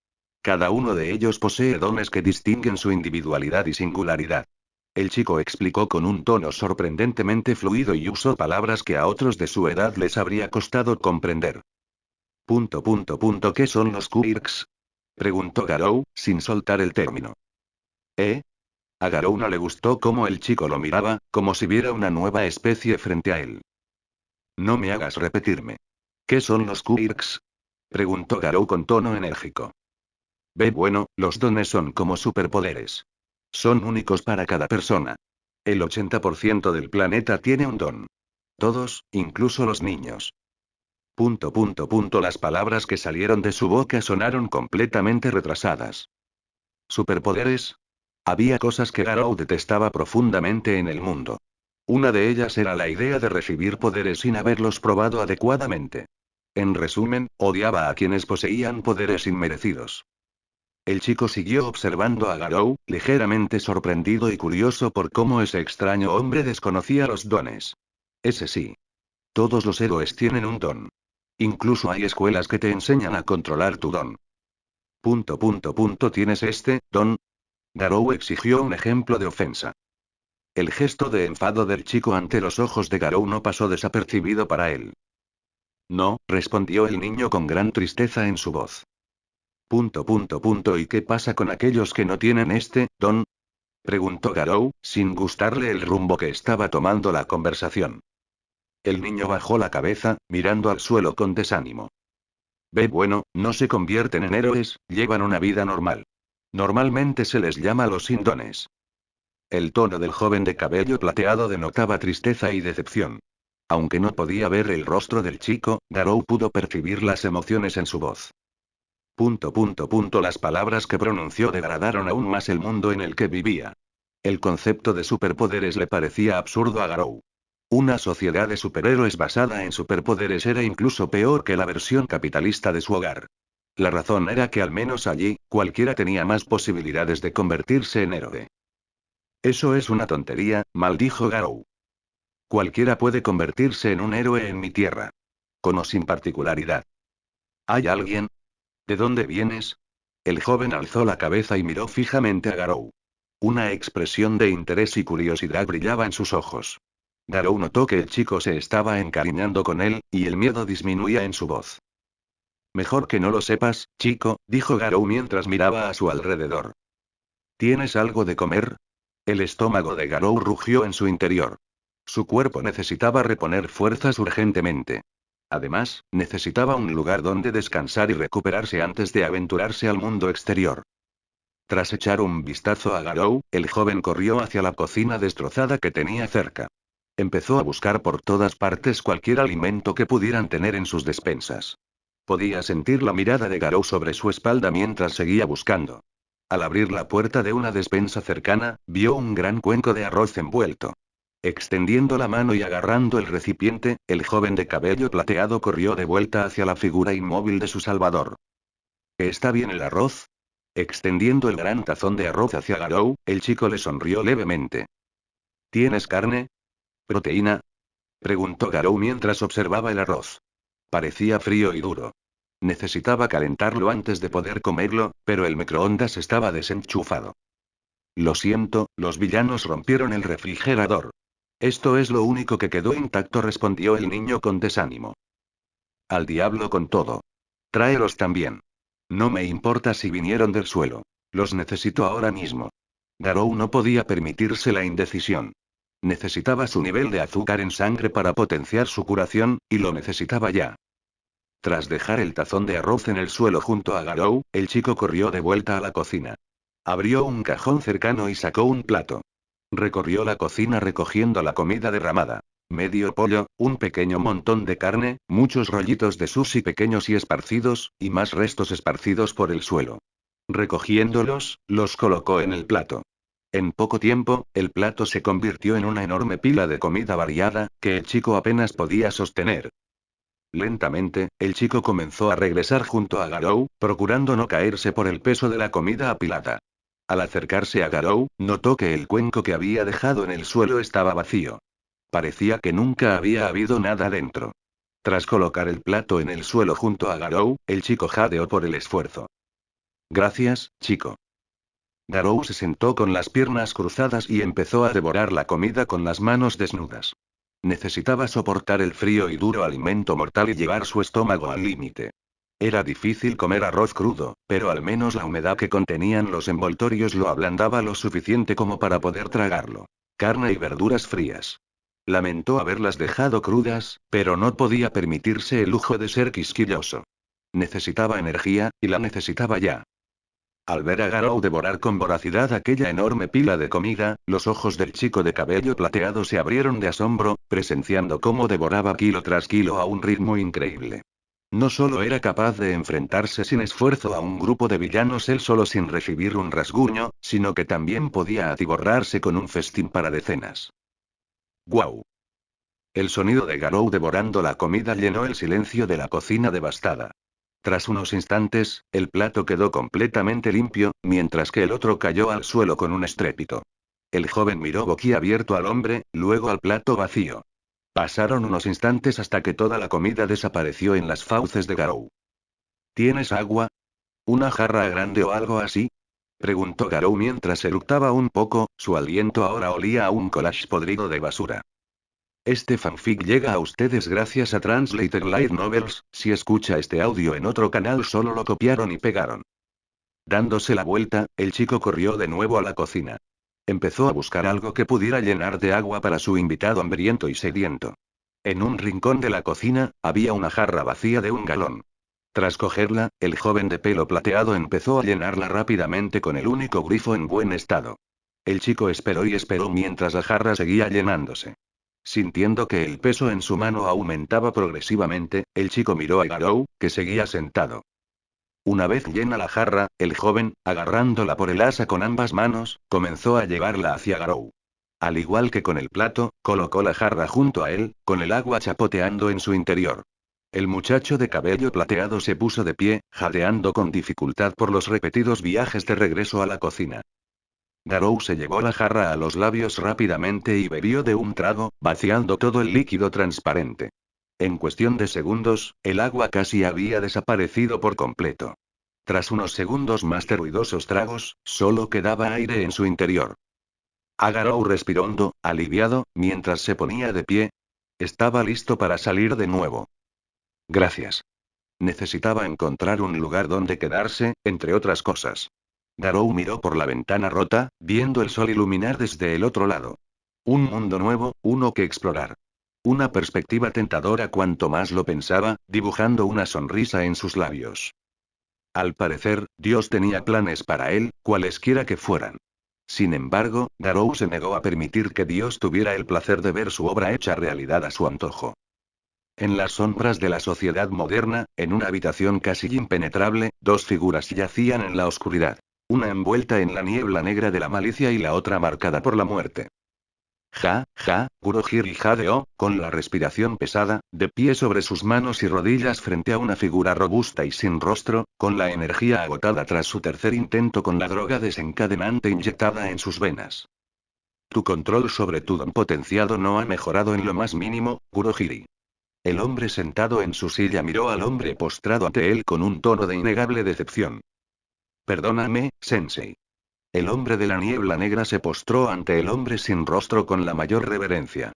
Cada uno de ellos posee dones que distinguen su individualidad y singularidad. El chico explicó con un tono sorprendentemente fluido y usó palabras que a otros de su edad les habría costado comprender. ¿Qué son los quirks? Preguntó Garou, sin soltar el término. A Garou no le gustó cómo el chico lo miraba, como si viera una nueva especie frente a él. No me hagas repetirme. ¿Qué son los quirks? Preguntó Garou con tono enérgico. Bueno, los dones son como superpoderes. Son únicos para cada persona. El 80% del planeta tiene un don. Todos, incluso los niños. Las palabras que salieron de su boca sonaron completamente retrasadas. ¿Superpoderes? Había cosas que Garou detestaba profundamente en el mundo. Una de ellas era la idea de recibir poderes sin haberlos probado adecuadamente. En resumen, odiaba a quienes poseían poderes inmerecidos. El chico siguió observando a Garou, ligeramente sorprendido y curioso por cómo ese extraño hombre desconocía los dones. Ese sí. Todos los héroes tienen un don. Incluso hay escuelas que te enseñan a controlar tu don. ¿Tienes este don? Garou exigió un ejemplo de ofensa. El gesto de enfado del chico ante los ojos de Garou no pasó desapercibido para él. No, respondió el niño con gran tristeza en su voz. ¿Y qué pasa con aquellos que no tienen este don? Preguntó Garou, sin gustarle el rumbo que estaba tomando la conversación. El niño bajó la cabeza, mirando al suelo con desánimo. Bueno, no se convierten en héroes, llevan una vida normal. Normalmente se les llama los sin dones. El tono del joven de cabello plateado denotaba tristeza y decepción. Aunque no podía ver el rostro del chico, Garou pudo percibir las emociones en su voz. Las palabras que pronunció degradaron aún más el mundo en el que vivía. El concepto de superpoderes le parecía absurdo a Garou. Una sociedad de superhéroes basada en superpoderes era incluso peor que la versión capitalista de su hogar. La razón era que al menos allí, cualquiera tenía más posibilidades de convertirse en héroe. Eso es una tontería, maldijo Garou. Cualquiera puede convertirse en un héroe en mi tierra. Con o sin particularidad. ¿Hay alguien? ¿De dónde vienes? El joven alzó la cabeza y miró fijamente a Garou. Una expresión de interés y curiosidad brillaba en sus ojos. Garou notó que el chico se estaba encariñando con él, y el miedo disminuía en su voz. Mejor que no lo sepas, chico, dijo Garou mientras miraba a su alrededor. ¿Tienes algo de comer? El estómago de Garou rugió en su interior. Su cuerpo necesitaba reponer fuerzas urgentemente. Además, necesitaba un lugar donde descansar y recuperarse antes de aventurarse al mundo exterior. Tras echar un vistazo a Garou, el joven corrió hacia la cocina destrozada que tenía cerca. Empezó a buscar por todas partes cualquier alimento que pudieran tener en sus despensas. Podía sentir la mirada de Garou sobre su espalda mientras seguía buscando. Al abrir la puerta de una despensa cercana, vio un gran cuenco de arroz envuelto. Extendiendo la mano y agarrando el recipiente, el joven de cabello plateado corrió de vuelta hacia la figura inmóvil de su salvador. ¿Está bien el arroz? Extendiendo el gran tazón de arroz hacia Garou, el chico le sonrió levemente. ¿Tienes carne? ¿Proteína? Preguntó Garou mientras observaba el arroz. Parecía frío y duro. Necesitaba calentarlo antes de poder comerlo, pero el microondas estaba desenchufado. Lo siento, los villanos rompieron el refrigerador. Esto es lo único que quedó intacto, respondió el niño con desánimo. Al diablo con todo. Tráelos también. No me importa si vinieron del suelo. Los necesito ahora mismo. Garou no podía permitirse la indecisión. Necesitaba su nivel de azúcar en sangre para potenciar su curación, y lo necesitaba ya. Tras dejar el tazón de arroz en el suelo junto a Garou, el chico corrió de vuelta a la cocina. Abrió un cajón cercano y sacó un plato. Recorrió la cocina recogiendo la comida derramada. Medio pollo, un pequeño montón de carne, muchos rollitos de sushi pequeños y esparcidos, y más restos esparcidos por el suelo. Recogiéndolos, los colocó en el plato. En poco tiempo, el plato se convirtió en una enorme pila de comida variada, que el chico apenas podía sostener. Lentamente, el chico comenzó a regresar junto a Garou, procurando no caerse por el peso de la comida apilada. Al acercarse a Garou, notó que el cuenco que había dejado en el suelo estaba vacío. Parecía que nunca había habido nada dentro. Tras colocar el plato en el suelo junto a Garou, el chico jadeó por el esfuerzo. Gracias, chico. Garou se sentó con las piernas cruzadas y empezó a devorar la comida con las manos desnudas. Necesitaba soportar el frío y duro alimento mortal y llevar su estómago al límite. Era difícil comer arroz crudo, pero al menos la humedad que contenían los envoltorios lo ablandaba lo suficiente como para poder tragarlo. Carne y verduras frías. Lamentó haberlas dejado crudas, pero no podía permitirse el lujo de ser quisquilloso. Necesitaba energía, y la necesitaba ya. Al ver a Garou devorar con voracidad aquella enorme pila de comida, los ojos del chico de cabello plateado se abrieron de asombro, presenciando cómo devoraba kilo tras kilo a un ritmo increíble. No solo era capaz de enfrentarse sin esfuerzo a un grupo de villanos él solo sin recibir un rasguño, sino que también podía atiborrarse con un festín para decenas. ¡Guau! El sonido de Garou devorando la comida llenó el silencio de la cocina devastada. Tras unos instantes, el plato quedó completamente limpio, mientras que el otro cayó al suelo con un estrépito. El joven miró boquiabierto al hombre, luego al plato vacío. Pasaron unos instantes hasta que toda la comida desapareció en las fauces de Garou. ¿Tienes agua? ¿Una jarra grande o algo así? Preguntó Garou mientras eructaba un poco, su aliento ahora olía a un collage podrido de basura. Este fanfic llega a ustedes gracias a Translated Light Novels. Si escucha este audio en otro canal solo lo copiaron y pegaron. Dándose la vuelta, el chico corrió de nuevo a la cocina. Empezó a buscar algo que pudiera llenar de agua para su invitado hambriento y sediento. En un rincón de la cocina, había una jarra vacía de 1 galón. Tras cogerla, el joven de pelo plateado empezó a llenarla rápidamente con el único grifo en buen estado. El chico esperó y esperó mientras la jarra seguía llenándose. Sintiendo que el peso en su mano aumentaba progresivamente, el chico miró a Garou, que seguía sentado. Una vez llena la jarra, el joven, agarrándola por el asa con ambas manos, comenzó a llevarla hacia Garou. Al igual que con el plato, colocó la jarra junto a él, con el agua chapoteando en su interior. El muchacho de cabello plateado se puso de pie, jadeando con dificultad por los repetidos viajes de regreso a la cocina. Garou se llevó la jarra a los labios rápidamente y bebió de un trago, vaciando todo el líquido transparente. En cuestión de segundos, el agua casi había desaparecido por completo. Tras unos segundos más de ruidosos tragos, solo quedaba aire en su interior. Garou respiró hondo, aliviado, mientras se ponía de pie. Estaba listo para salir de nuevo. Gracias. Necesitaba encontrar un lugar donde quedarse, entre otras cosas. Garou miró por la ventana rota, viendo el sol iluminar desde el otro lado. Un mundo nuevo, uno que explorar. Una perspectiva tentadora cuanto más lo pensaba, dibujando una sonrisa en sus labios. Al parecer, Dios tenía planes para él, cualesquiera que fueran. Sin embargo, Garou se negó a permitir que Dios tuviera el placer de ver su obra hecha realidad a su antojo. En las sombras de la sociedad moderna, en una habitación casi impenetrable, dos figuras yacían en la oscuridad. Una envuelta en la niebla negra de la malicia y la otra marcada por la muerte. Kurohiri jadeó, con la respiración pesada, de pie sobre sus manos y rodillas frente a una figura robusta y sin rostro, con la energía agotada tras su tercer intento con la droga desencadenante inyectada en sus venas. Tu control sobre tu don potenciado no ha mejorado en lo más mínimo, Kurohiri. El hombre sentado en su silla miró al hombre postrado ante él con un tono de innegable decepción. Perdóname, Sensei. El hombre de la niebla negra se postró ante el hombre sin rostro con la mayor reverencia.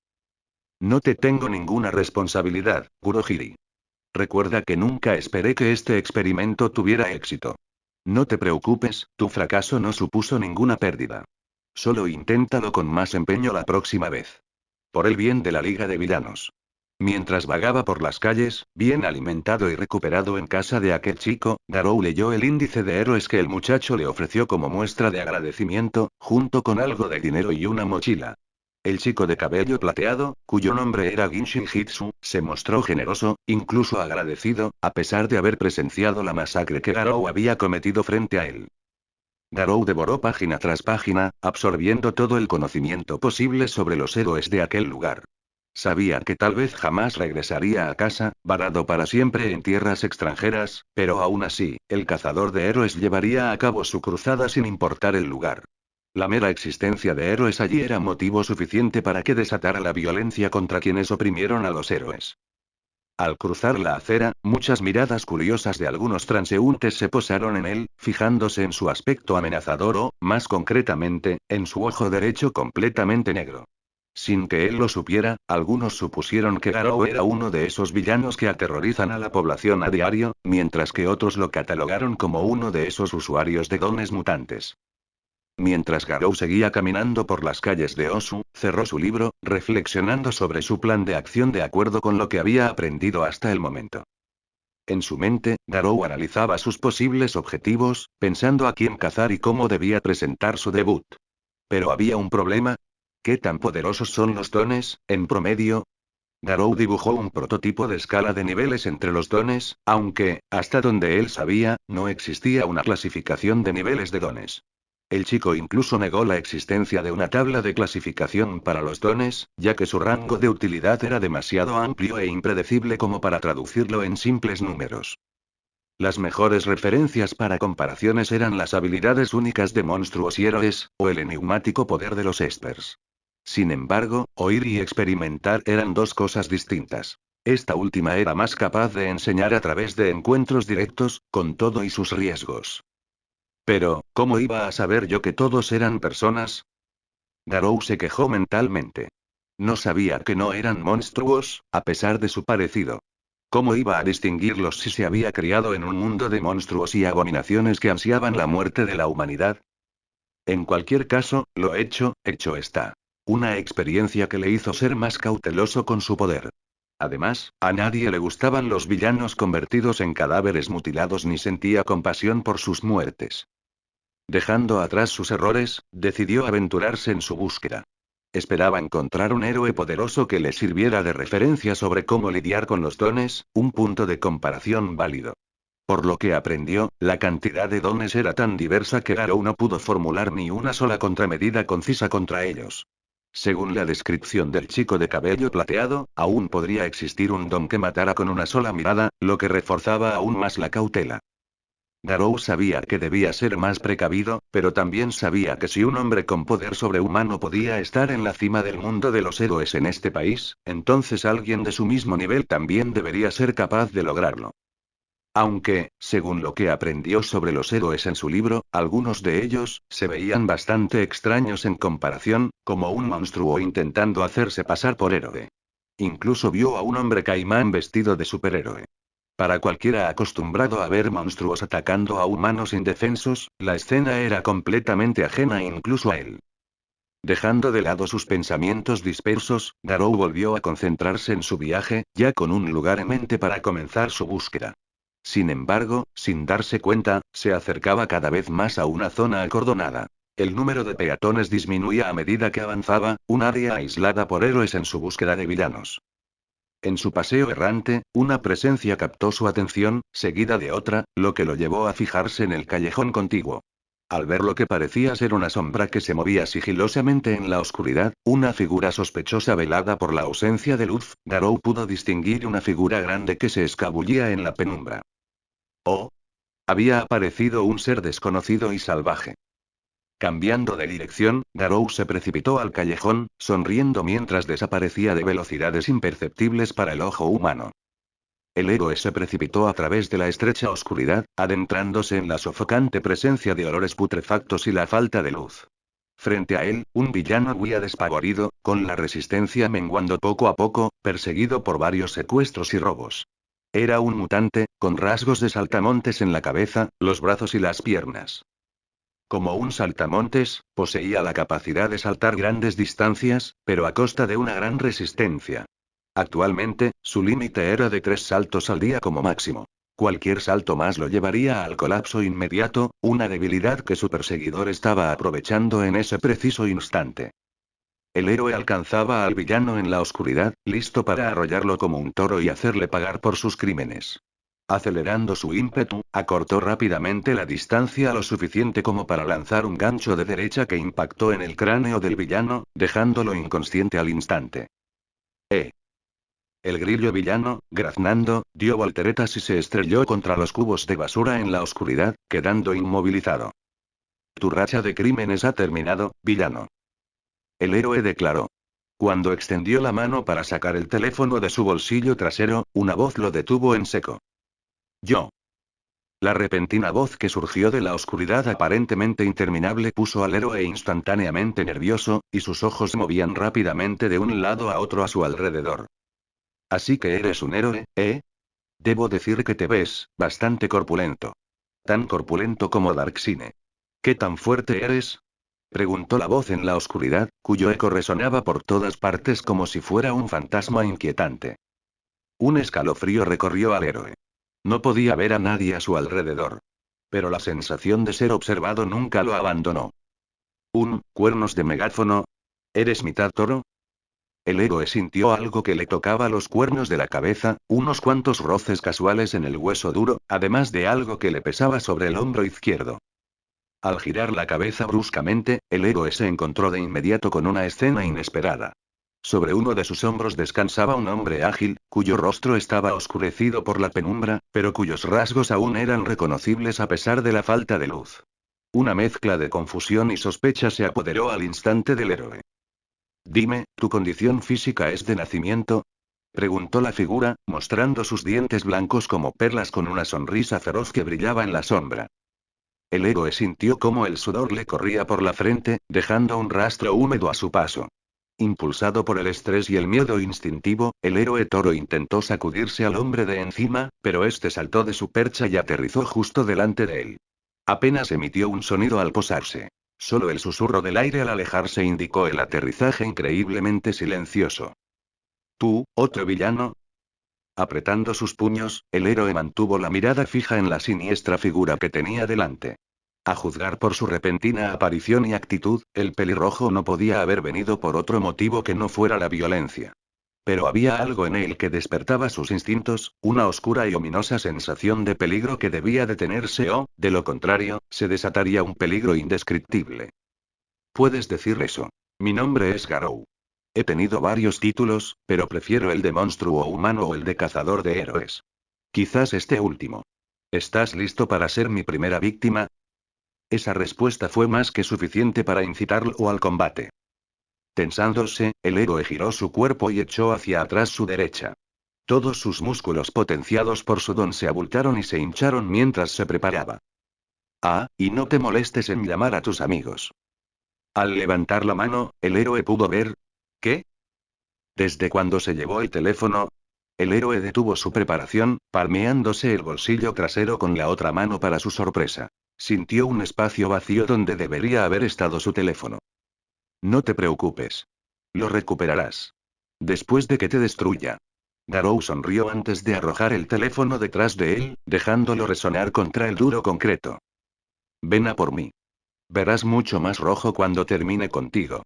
No te tengo ninguna responsabilidad, Kurohiri. Recuerda que nunca esperé que este experimento tuviera éxito. No te preocupes, tu fracaso no supuso ninguna pérdida. Solo inténtalo con más empeño la próxima vez. Por el bien de la Liga de Villanos. Mientras vagaba por las calles, bien alimentado y recuperado en casa de aquel chico, Garou leyó el índice de héroes que el muchacho le ofreció como muestra de agradecimiento, junto con algo de dinero y una mochila. El chico de cabello plateado, cuyo nombre era Ginshin Hitsu, se mostró generoso, incluso agradecido, a pesar de haber presenciado la masacre que Garou había cometido frente a él. Garou devoró página tras página, absorbiendo todo el conocimiento posible sobre los héroes de aquel lugar. Sabía que tal vez jamás regresaría a casa, varado para siempre en tierras extranjeras, pero aún así, el cazador de héroes llevaría a cabo su cruzada sin importar el lugar. La mera existencia de héroes allí era motivo suficiente para que desatara la violencia contra quienes oprimieron a los héroes. Al cruzar la acera, muchas miradas curiosas de algunos transeúntes se posaron en él, fijándose en su aspecto amenazador o, más concretamente, en su ojo derecho completamente negro. Sin que él lo supiera, algunos supusieron que Garou era uno de esos villanos que aterrorizan a la población a diario, mientras que otros lo catalogaron como uno de esos usuarios de dones mutantes. Mientras Garou seguía caminando por las calles de Osu, cerró su libro, reflexionando sobre su plan de acción de acuerdo con lo que había aprendido hasta el momento. En su mente, Garou analizaba sus posibles objetivos, pensando a quién cazar y cómo debía presentar su debut. Pero había un problema. ¿Qué tan poderosos son los dones, en promedio? Garou dibujó un prototipo de escala de niveles entre los dones, aunque, hasta donde él sabía, no existía una clasificación de niveles de dones. El chico incluso negó la existencia de una tabla de clasificación para los dones, ya que su rango de utilidad era demasiado amplio e impredecible como para traducirlo en simples números. Las mejores referencias para comparaciones eran las habilidades únicas de monstruos y héroes, o el enigmático poder de los espers. Sin embargo, oír y experimentar eran dos cosas distintas. Esta última era más capaz de enseñar a través de encuentros directos, con todo y sus riesgos. Pero, ¿cómo iba a saber yo que todos eran personas? Garou se quejó mentalmente. No sabía que no eran monstruos, a pesar de su parecido. ¿Cómo iba a distinguirlos si se había criado en un mundo de monstruos y abominaciones que ansiaban la muerte de la humanidad? En cualquier caso, lo hecho está. Una experiencia que le hizo ser más cauteloso con su poder. Además, a nadie le gustaban los villanos convertidos en cadáveres mutilados ni sentía compasión por sus muertes. Dejando atrás sus errores, decidió aventurarse en su búsqueda. Esperaba encontrar un héroe poderoso que le sirviera de referencia sobre cómo lidiar con los dones, un punto de comparación válido. Por lo que aprendió, la cantidad de dones era tan diversa que Garou no pudo formular ni una sola contramedida concisa contra ellos. Según la descripción del chico de cabello plateado, aún podría existir un don que matara con una sola mirada, lo que reforzaba aún más la cautela. Garou sabía que debía ser más precavido, pero también sabía que si un hombre con poder sobrehumano podía estar en la cima del mundo de los héroes en este país, entonces alguien de su mismo nivel también debería ser capaz de lograrlo. Aunque, según lo que aprendió sobre los héroes en su libro, algunos de ellos se veían bastante extraños en comparación, como un monstruo intentando hacerse pasar por héroe. Incluso vio a un hombre caimán vestido de superhéroe. Para cualquiera acostumbrado a ver monstruos atacando a humanos indefensos, la escena era completamente ajena incluso a él. Dejando de lado sus pensamientos dispersos, Garou volvió a concentrarse en su viaje, ya con un lugar en mente para comenzar su búsqueda. Sin embargo, sin darse cuenta, se acercaba cada vez más a una zona acordonada. El número de peatones disminuía a medida que avanzaba, un área aislada por héroes en su búsqueda de villanos. En su paseo errante, una presencia captó su atención, seguida de otra, lo que lo llevó a fijarse en el callejón contiguo. Al ver lo que parecía ser una sombra que se movía sigilosamente en la oscuridad, una figura sospechosa velada por la ausencia de luz, Garou pudo distinguir una figura grande que se escabullía en la penumbra. Oh. Había aparecido un ser desconocido y salvaje. Cambiando de dirección, Garou se precipitó al callejón, sonriendo mientras desaparecía de velocidades imperceptibles para el ojo humano. El héroe se precipitó a través de la estrecha oscuridad, adentrándose en la sofocante presencia de olores putrefactos y la falta de luz. Frente a él, un villano huía despavorido, con la resistencia menguando poco a poco, perseguido por varios secuestros y robos. Era un mutante, con rasgos de saltamontes en la cabeza, los brazos y las piernas. Como un saltamontes, poseía la capacidad de saltar grandes distancias, pero a costa de una gran resistencia. Actualmente, su límite era de 3 saltos al día como máximo. Cualquier salto más lo llevaría al colapso inmediato, una debilidad que su perseguidor estaba aprovechando en ese preciso instante. El héroe alcanzaba al villano en la oscuridad, listo para arrollarlo como un toro y hacerle pagar por sus crímenes. Acelerando su ímpetu, acortó rápidamente la distancia lo suficiente como para lanzar un gancho de derecha que impactó en el cráneo del villano, dejándolo inconsciente al instante. El grillo villano, graznando, dio volteretas y se estrelló contra los cubos de basura en la oscuridad, quedando inmovilizado. Tu racha de crímenes ha terminado, villano. El héroe declaró. Cuando extendió la mano para sacar el teléfono de su bolsillo trasero, una voz lo detuvo en seco. Yo. La repentina voz que surgió de la oscuridad aparentemente interminable puso al héroe instantáneamente nervioso, y sus ojos se movían rápidamente de un lado a otro a su alrededor. Así que eres un héroe, ¿eh? Debo decir que te ves bastante corpulento. Tan corpulento como Darkseid. ¿Qué tan fuerte eres? Preguntó la voz en la oscuridad, cuyo eco resonaba por todas partes como si fuera un fantasma inquietante. Un escalofrío recorrió al héroe. No podía ver a nadie a su alrededor. Pero la sensación de ser observado nunca lo abandonó. Cuernos de megáfono. ¿Eres mitad toro? El héroe sintió algo que le tocaba los cuernos de la cabeza, unos cuantos roces casuales en el hueso duro, además de algo que le pesaba sobre el hombro izquierdo. Al girar la cabeza bruscamente, el héroe se encontró de inmediato con una escena inesperada. Sobre uno de sus hombros descansaba un hombre ágil, cuyo rostro estaba oscurecido por la penumbra, pero cuyos rasgos aún eran reconocibles a pesar de la falta de luz. Una mezcla de confusión y sospecha se apoderó al instante del héroe. Dime, ¿tu condición física es de nacimiento? Preguntó la figura, mostrando sus dientes blancos como perlas con una sonrisa feroz que brillaba en la sombra. El héroe sintió cómo el sudor le corría por la frente, dejando un rastro húmedo a su paso. Impulsado por el estrés y el miedo instintivo, el héroe toro intentó sacudirse al hombre de encima, pero este saltó de su percha y aterrizó justo delante de él. Apenas emitió un sonido al posarse. Solo el susurro del aire al alejarse indicó el aterrizaje increíblemente silencioso. ¿Tú, otro villano? Apretando sus puños, el héroe mantuvo la mirada fija en la siniestra figura que tenía delante. A juzgar por su repentina aparición y actitud, el pelirrojo no podía haber venido por otro motivo que no fuera la violencia. Pero había algo en él que despertaba sus instintos, una oscura y ominosa sensación de peligro que debía detenerse o, de lo contrario, se desataría un peligro indescriptible. Puedes decir eso. Mi nombre es Garou. He tenido varios títulos, pero prefiero el de monstruo humano o el de cazador de héroes. Quizás este último. ¿Estás listo para ser mi primera víctima? Esa respuesta fue más que suficiente para incitarlo al combate. Tensándose, el héroe giró su cuerpo y echó hacia atrás su derecha. Todos sus músculos potenciados por su don se abultaron y se hincharon mientras se preparaba. Y no te molestes en llamar a tus amigos. Al levantar la mano, el héroe pudo ver... ¿Qué? Desde cuando se llevó el teléfono, el héroe detuvo su preparación, palmeándose el bolsillo trasero con la otra mano para su sorpresa. Sintió un espacio vacío donde debería haber estado su teléfono. No te preocupes. Lo recuperarás. Después de que te destruya. Garou sonrió antes de arrojar el teléfono detrás de él, dejándolo resonar contra el duro concreto. Ven a por mí. Verás mucho más rojo cuando termine contigo.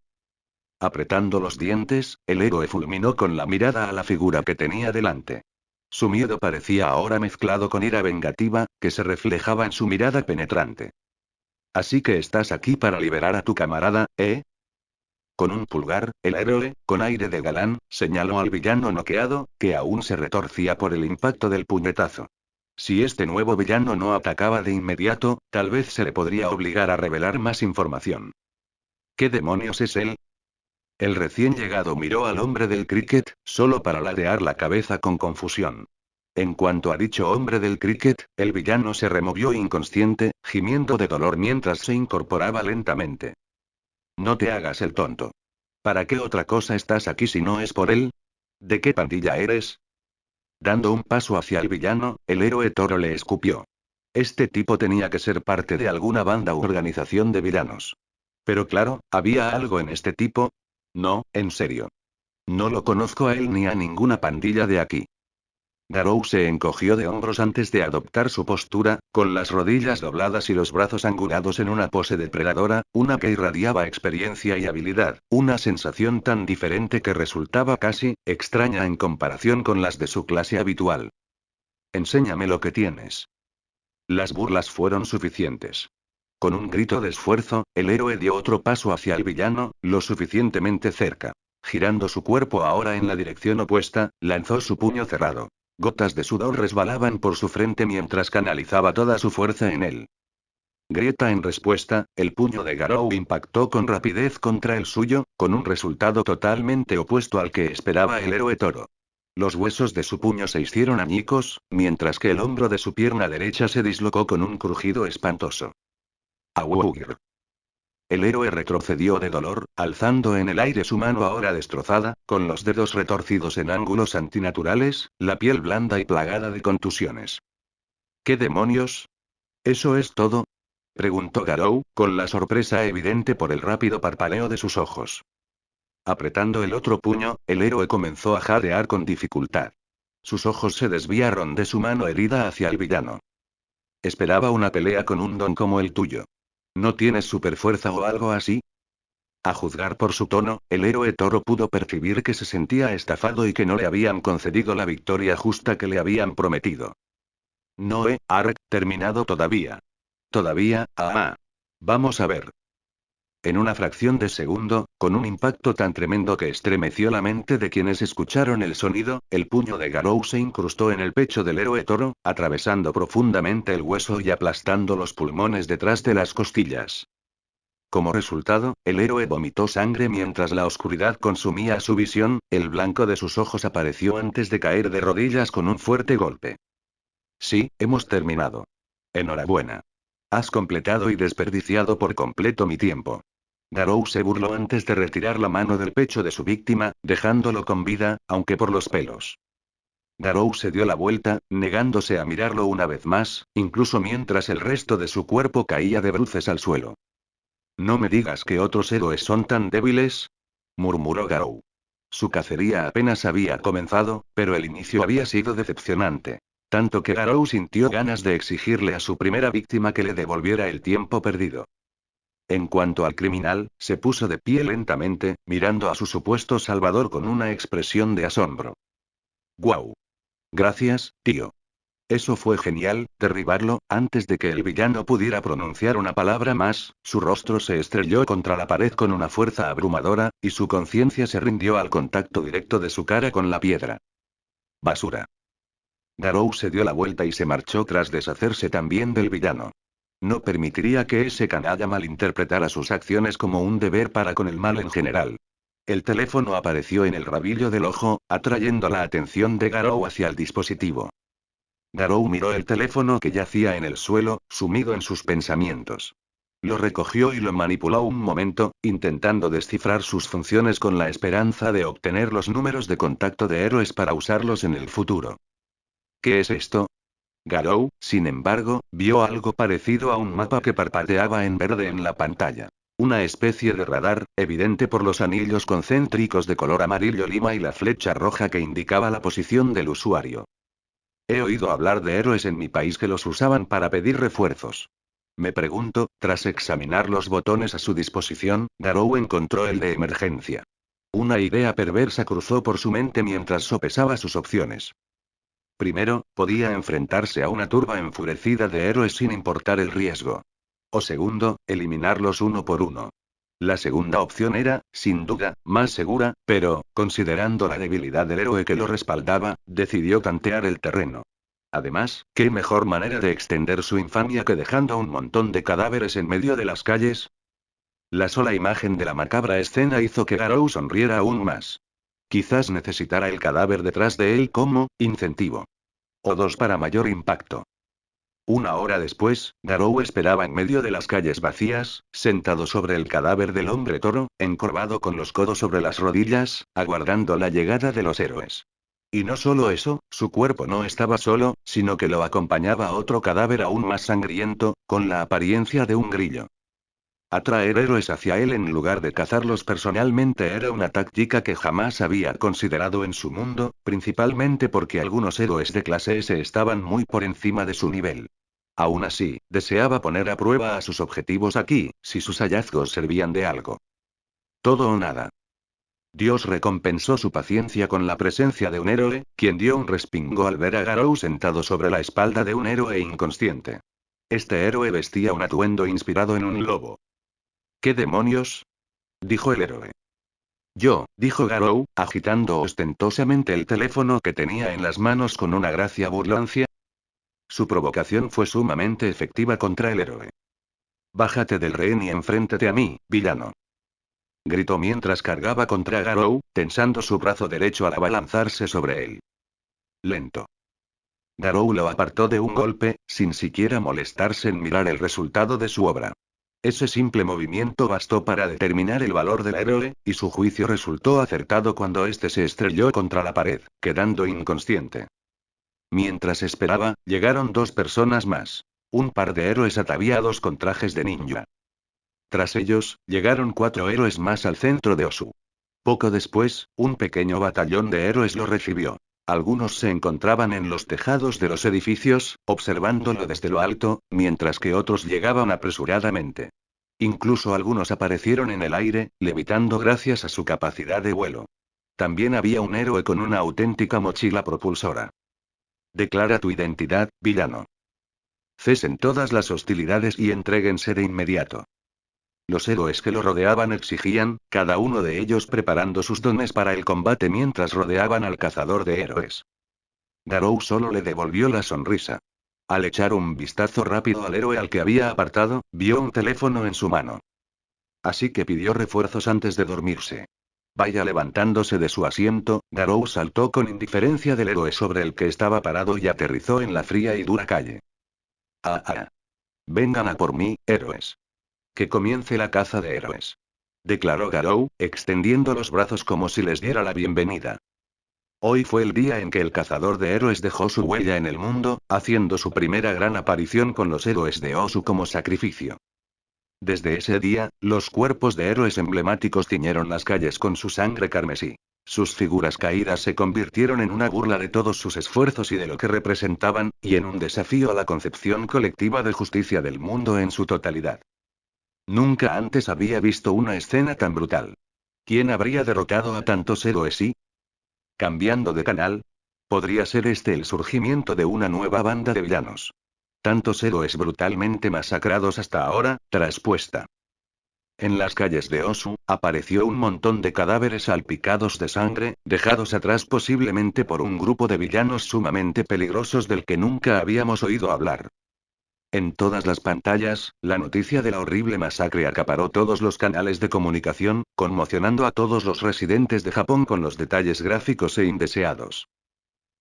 Apretando los dientes, el héroe fulminó con la mirada a la figura que tenía delante. Su miedo parecía ahora mezclado con ira vengativa, que se reflejaba en su mirada penetrante. Así que estás aquí para liberar a tu camarada, ¿eh? Con un pulgar, el héroe, con aire de galán, señaló al villano noqueado, que aún se retorcía por el impacto del puñetazo. Si este nuevo villano no atacaba de inmediato, tal vez se le podría obligar a revelar más información. ¿Qué demonios es él? El recién llegado miró al hombre del cricket, solo para ladear la cabeza con confusión. En cuanto a dicho hombre del cricket, el villano se removió inconsciente, gimiendo de dolor mientras se incorporaba lentamente. No te hagas el tonto. ¿Para qué otra cosa estás aquí si no es por él? ¿De qué pandilla eres? Dando un paso hacia el villano, el héroe toro le escupió. Este tipo tenía que ser parte de alguna banda u organización de villanos. Pero claro, ¿había algo en este tipo? No, en serio. No lo conozco a él ni a ninguna pandilla de aquí. Garou se encogió de hombros antes de adoptar su postura, con las rodillas dobladas y los brazos angulados en una pose depredadora, una que irradiaba experiencia y habilidad, una sensación tan diferente que resultaba casi extraña en comparación con las de su clase habitual. Enséñame lo que tienes. Las burlas fueron suficientes. Con un grito de esfuerzo, el héroe dio otro paso hacia el villano, lo suficientemente cerca. Girando su cuerpo ahora en la dirección opuesta, lanzó su puño cerrado. Gotas de sudor resbalaban por su frente mientras canalizaba toda su fuerza en él. Grieta en respuesta, el puño de Garou impactó con rapidez contra el suyo, con un resultado totalmente opuesto al que esperaba el héroe toro. Los huesos de su puño se hicieron añicos, mientras que el hombro de su pierna derecha se dislocó con un crujido espantoso. ¡Auur! El héroe retrocedió de dolor, alzando en el aire su mano ahora destrozada, con los dedos retorcidos en ángulos antinaturales, la piel blanda y plagada de contusiones. ¿Qué demonios? ¿Eso es todo? Preguntó Garou, con la sorpresa evidente por el rápido parpaleo de sus ojos. Apretando el otro puño, el héroe comenzó a jadear con dificultad. Sus ojos se desviaron de su mano herida hacia el villano. Esperaba una pelea con un don como el tuyo. ¿No tienes superfuerza o algo así? A juzgar por su tono, el héroe toro pudo percibir que se sentía estafado y que no le habían concedido la victoria justa que le habían prometido. No he terminado todavía. Todavía, Vamos a ver. En una fracción de segundo, con un impacto tan tremendo que estremeció la mente de quienes escucharon el sonido, el puño de Garou se incrustó en el pecho del héroe toro, atravesando profundamente el hueso y aplastando los pulmones detrás de las costillas. Como resultado, el héroe vomitó sangre mientras la oscuridad consumía su visión, el blanco de sus ojos apareció antes de caer de rodillas con un fuerte golpe. Sí, hemos terminado. Enhorabuena. Has completado y desperdiciado por completo mi tiempo. Garou se burló antes de retirar la mano del pecho de su víctima, dejándolo con vida, aunque por los pelos. Garou se dio la vuelta, negándose a mirarlo una vez más, incluso mientras el resto de su cuerpo caía de bruces al suelo. No me digas que otros héroes son tan débiles, murmuró Garou. Su cacería apenas había comenzado, pero el inicio había sido decepcionante. Tanto que Garou sintió ganas de exigirle a su primera víctima que le devolviera el tiempo perdido. En cuanto al criminal, se puso de pie lentamente, mirando a su supuesto salvador con una expresión de asombro. ¡Guau! Gracias, tío. Eso fue genial, derribarlo, antes de que el villano pudiera pronunciar una palabra más, su rostro se estrelló contra la pared con una fuerza abrumadora, y su conciencia se rindió al contacto directo de su cara con la piedra. Basura. Garou se dio la vuelta y se marchó tras deshacerse también del villano. No permitiría que ese canalla malinterpretara sus acciones como un deber para con el mal en general. El teléfono apareció en el rabillo del ojo, atrayendo la atención de Garou hacia el dispositivo. Garou miró el teléfono que yacía en el suelo, sumido en sus pensamientos. Lo recogió y lo manipuló un momento, intentando descifrar sus funciones con la esperanza de obtener los números de contacto de héroes para usarlos en el futuro. ¿Qué es esto? Garou, sin embargo, vio algo parecido a un mapa que parpadeaba en verde en la pantalla. Una especie de radar, evidente por los anillos concéntricos de color amarillo lima y la flecha roja que indicaba la posición del usuario. He oído hablar de héroes en mi país que los usaban para pedir refuerzos. Me pregunto, tras examinar los botones a su disposición, Garou encontró el de emergencia. Una idea perversa cruzó por su mente mientras sopesaba sus opciones. Primero, podía enfrentarse a una turba enfurecida de héroes sin importar el riesgo. O segundo, eliminarlos uno por uno. La segunda opción era, sin duda, más segura, pero, considerando la debilidad del héroe que lo respaldaba, decidió tantear el terreno. Además, ¿qué mejor manera de extender su infamia que dejando un montón de cadáveres en medio de las calles? La sola imagen de la macabra escena hizo que Garou sonriera aún más. Quizás necesitara el cadáver detrás de él como incentivo. O dos para mayor impacto. Una hora después, Garou esperaba en medio de las calles vacías, sentado sobre el cadáver del hombre toro, encorvado con los codos sobre las rodillas, aguardando la llegada de los héroes. Y no solo eso, su cuerpo no estaba solo, sino que lo acompañaba otro cadáver aún más sangriento, con la apariencia de un grillo. Atraer héroes hacia él en lugar de cazarlos personalmente era una táctica que jamás había considerado en su mundo, principalmente porque algunos héroes de clase S estaban muy por encima de su nivel. Aún así, deseaba poner a prueba a sus objetivos aquí, si sus hallazgos servían de algo. Todo o nada. Dios recompensó su paciencia con la presencia de un héroe, quien dio un respingo al ver a Garou sentado sobre la espalda de un héroe inconsciente. Este héroe vestía un atuendo inspirado en un lobo. ¿Qué demonios? Dijo el héroe. Yo, dijo Garou, agitando ostentosamente el teléfono que tenía en las manos con una gracia burlancia. Su provocación fue sumamente efectiva contra el héroe. Bájate del rehén y enfréntate a mí, villano. Gritó mientras cargaba contra Garou, tensando su brazo derecho al abalanzarse sobre él. Lento. Garou lo apartó de un golpe, sin siquiera molestarse en mirar el resultado de su obra. Ese simple movimiento bastó para determinar el valor del héroe, y su juicio resultó acertado cuando éste se estrelló contra la pared, quedando inconsciente. Mientras esperaba, llegaron dos personas más. Un par de héroes ataviados con trajes de ninja. Tras ellos, llegaron 4 héroes más al centro de Osu. Poco después, un pequeño batallón de héroes lo recibió. Algunos se encontraban en los tejados de los edificios, observándolo desde lo alto, mientras que otros llegaban apresuradamente. Incluso algunos aparecieron en el aire, levitando gracias a su capacidad de vuelo. También había un héroe con una auténtica mochila propulsora. Declara tu identidad, villano. Cesen todas las hostilidades y entréguense de inmediato. Los héroes que lo rodeaban exigían, cada uno de ellos preparando sus dones para el combate mientras rodeaban al cazador de héroes. Garou solo le devolvió la sonrisa. Al echar un vistazo rápido al héroe al que había apartado, vio un teléfono en su mano. Así que pidió refuerzos antes de dormirse. Vaya levantándose de su asiento, Garou saltó con indiferencia del héroe sobre el que estaba parado y aterrizó en la fría y dura calle. Ah, ah. Vengan a por mí, héroes. Que comience la caza de héroes. Declaró Garou, extendiendo los brazos como si les diera la bienvenida. Hoy fue el día en que el cazador de héroes dejó su huella en el mundo, haciendo su primera gran aparición con los héroes de Osu como sacrificio. Desde ese día, los cuerpos de héroes emblemáticos tiñeron las calles con su sangre carmesí. Sus figuras caídas se convirtieron en una burla de todos sus esfuerzos y de lo que representaban, y en un desafío a la concepción colectiva de justicia del mundo en su totalidad. Nunca antes había visto una escena tan brutal. ¿Quién habría derrotado a tantos héroes y? Cambiando de canal. ¿Podría ser este el surgimiento de una nueva banda de villanos? Tantos héroes brutalmente masacrados hasta ahora, traspuesta. En las calles de Osu, apareció un montón de cadáveres salpicados de sangre, dejados atrás posiblemente por un grupo de villanos sumamente peligrosos del que nunca habíamos oído hablar. En todas las pantallas, la noticia de la horrible masacre acaparó todos los canales de comunicación, conmocionando a todos los residentes de Japón con los detalles gráficos e indeseados.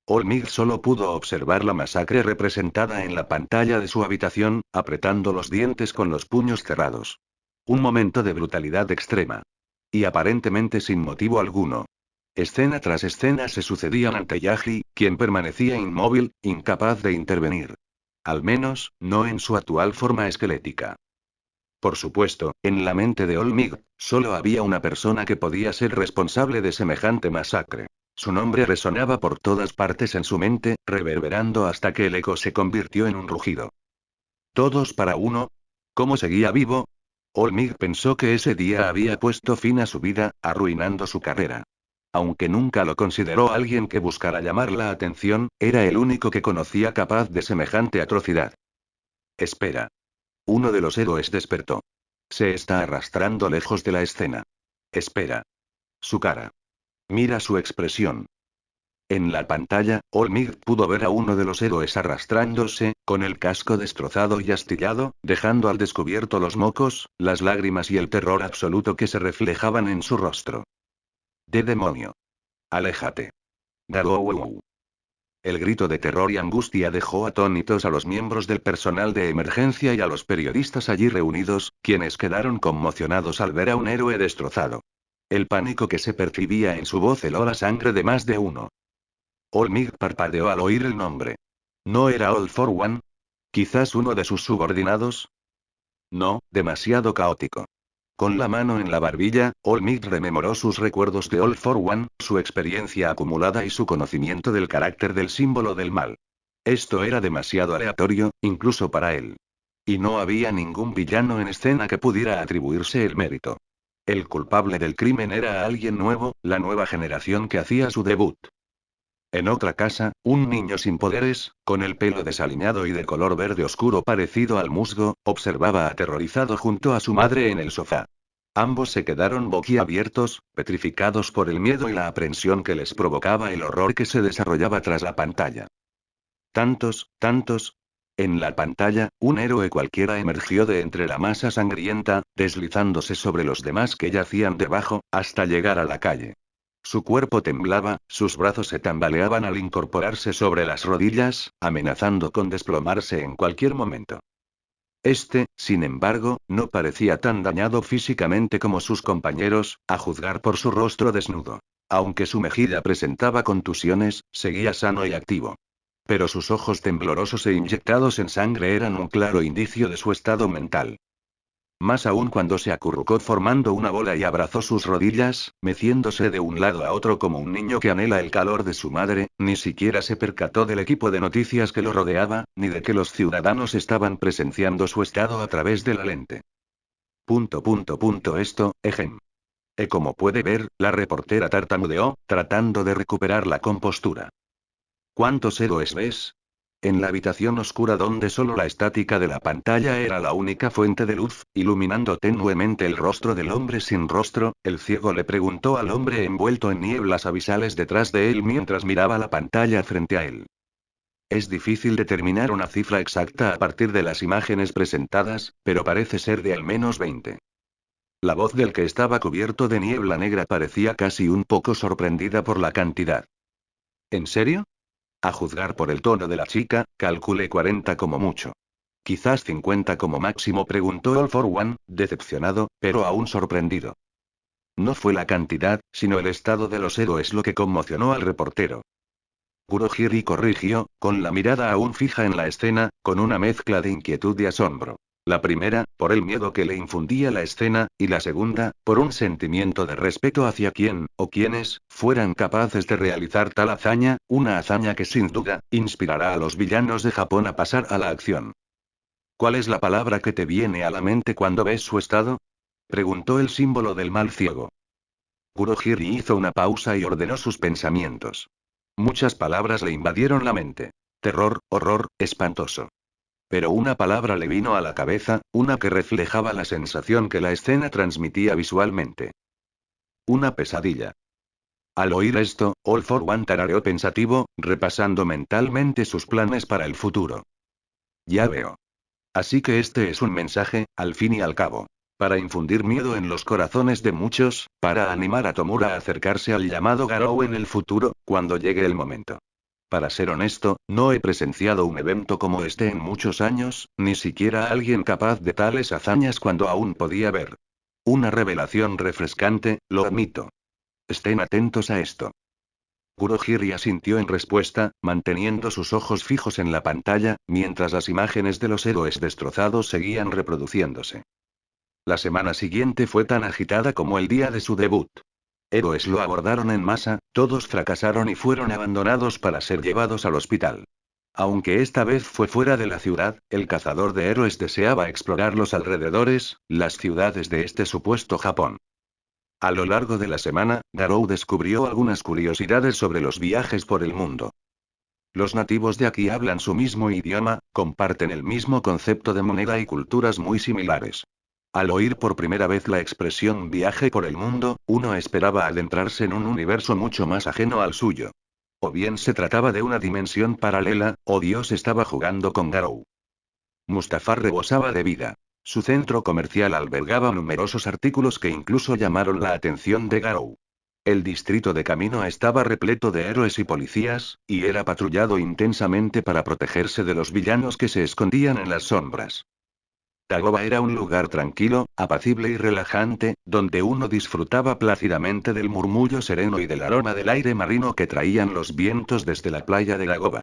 Olmig solo pudo observar la masacre representada en la pantalla de su habitación, apretando los dientes con los puños cerrados. Un momento de brutalidad extrema. Y aparentemente sin motivo alguno. Escena tras escena se sucedían ante Yaji, quien permanecía inmóvil, incapaz de intervenir. Al menos, no en su actual forma esquelética. Por supuesto, en la mente de Olmig, solo había una persona que podía ser responsable de semejante masacre. Su nombre resonaba por todas partes en su mente, reverberando hasta que el eco se convirtió en un rugido. ¿Todos para uno? ¿Cómo seguía vivo? Olmig pensó que ese día había puesto fin a su vida, arruinando su carrera. Aunque nunca lo consideró alguien que buscara llamar la atención, era el único que conocía capaz de semejante atrocidad. Espera. Uno de los héroes despertó. Se está arrastrando lejos de la escena. Espera. Su cara. Mira su expresión. En la pantalla, Olmig pudo ver a uno de los héroes arrastrándose, con el casco destrozado y astillado, dejando al descubierto los mocos, las lágrimas y el terror absoluto que se reflejaban en su rostro. ¡De demonio! ¡Aléjate! Garou. El grito de terror y angustia dejó atónitos a los miembros del personal de emergencia y a los periodistas allí reunidos, quienes quedaron conmocionados al ver a un héroe destrozado. El pánico que se percibía en su voz heló la sangre de más de uno. Olmig parpadeó al oír el nombre. ¿No era All for One? ¿Quizás uno de sus subordinados? No, demasiado caótico. Con la mano en la barbilla, Olmig rememoró sus recuerdos de All for One, su experiencia acumulada y su conocimiento del carácter del símbolo del mal. Esto era demasiado aleatorio, incluso para él. Y no había ningún villano en escena que pudiera atribuirse el mérito. El culpable del crimen era alguien nuevo, la nueva generación que hacía su debut. En otra casa, un niño sin poderes, con el pelo desaliñado y de color verde oscuro parecido al musgo, observaba aterrorizado junto a su madre en el sofá. Ambos se quedaron boquiabiertos, petrificados por el miedo y la aprensión que les provocaba el horror que se desarrollaba tras la pantalla. Tantos. En la pantalla, un héroe cualquiera emergió de entre la masa sangrienta, deslizándose sobre los demás que yacían debajo, hasta llegar a la calle. Su cuerpo temblaba, sus brazos se tambaleaban al incorporarse sobre las rodillas, amenazando con desplomarse en cualquier momento. Sin embargo, no parecía tan dañado físicamente como sus compañeros, a juzgar por su rostro desnudo. Aunque su mejilla presentaba contusiones, seguía sano y activo. Pero sus ojos temblorosos e inyectados en sangre eran un claro indicio de su estado mental. Más aún cuando se acurrucó formando una bola y abrazó sus rodillas, meciéndose de un lado a otro como un niño que anhela el calor de su madre, ni siquiera se percató del equipo de noticias que lo rodeaba, ni de que los ciudadanos estaban presenciando su estado a través de la lente. Esto, ejem. Como puede ver, la reportera tartamudeó, tratando de recuperar la compostura. ¿Cuántos héroes ves? En la habitación oscura donde solo la estática de la pantalla era la única fuente de luz, iluminando tenuemente el rostro del hombre sin rostro, el ciego le preguntó al hombre envuelto en nieblas abisales detrás de él mientras miraba la pantalla frente a él. Es difícil determinar una cifra exacta a partir de las imágenes presentadas, pero parece ser de al menos 20. La voz del que estaba cubierto de niebla negra parecía casi un poco sorprendida por la cantidad. ¿En serio? A juzgar por el tono de la chica, calculé 40 como mucho. Quizás 50 como máximo, preguntó All for One, decepcionado, pero aún sorprendido. No fue la cantidad, sino el estado de los héroes lo que conmocionó al reportero. Kurohiri corrigió, con la mirada aún fija en la escena, con una mezcla de inquietud y asombro. La primera, por el miedo que le infundía la escena, y la segunda, por un sentimiento de respeto hacia quien, o quienes, fueran capaces de realizar tal hazaña, una hazaña que sin duda, inspirará a los villanos de Japón a pasar a la acción. ¿Cuál es la palabra que te viene a la mente cuando ves su estado? Preguntó el símbolo del mal ciego. Kurohiri hizo una pausa y ordenó sus pensamientos. Muchas palabras le invadieron la mente. Terror, horror, espantoso. Pero una palabra le vino a la cabeza, una que reflejaba la sensación que la escena transmitía visualmente. Una pesadilla. Al oír esto, All for One tarareó pensativo, repasando mentalmente sus planes para el futuro. Ya veo. Así que este es un mensaje, al fin y al cabo. Para infundir miedo en los corazones de muchos, para animar a Tomura a acercarse al llamado Garou en el futuro, cuando llegue el momento. Para ser honesto, no he presenciado un evento como este en muchos años, ni siquiera alguien capaz de tales hazañas cuando aún podía ver. Una revelación refrescante, lo admito. Estén atentos a esto. Kurohiri asintió en respuesta, manteniendo sus ojos fijos en la pantalla, mientras las imágenes de los héroes destrozados seguían reproduciéndose. La semana siguiente fue tan agitada como el día de su debut. Héroes lo abordaron en masa, todos fracasaron y fueron abandonados para ser llevados al hospital. Aunque esta vez fue fuera de la ciudad, el cazador de héroes deseaba explorar los alrededores, las ciudades de este supuesto Japón. A lo largo de la semana, Garou descubrió algunas curiosidades sobre los viajes por el mundo. Los nativos de aquí hablan su mismo idioma, comparten el mismo concepto de moneda y culturas muy similares. Al oír por primera vez la expresión viaje por el mundo, uno esperaba adentrarse en un universo mucho más ajeno al suyo. O bien se trataba de una dimensión paralela, o Dios estaba jugando con Garou. Mustafar rebosaba de vida. Su centro comercial albergaba numerosos artículos que incluso llamaron la atención de Garou. El distrito de Camino estaba repleto de héroes y policías, y era patrullado intensamente para protegerse de los villanos que se escondían en las sombras. Dagoba era un lugar tranquilo, apacible y relajante, donde uno disfrutaba plácidamente del murmullo sereno y del aroma del aire marino que traían los vientos desde la playa de Dagoba.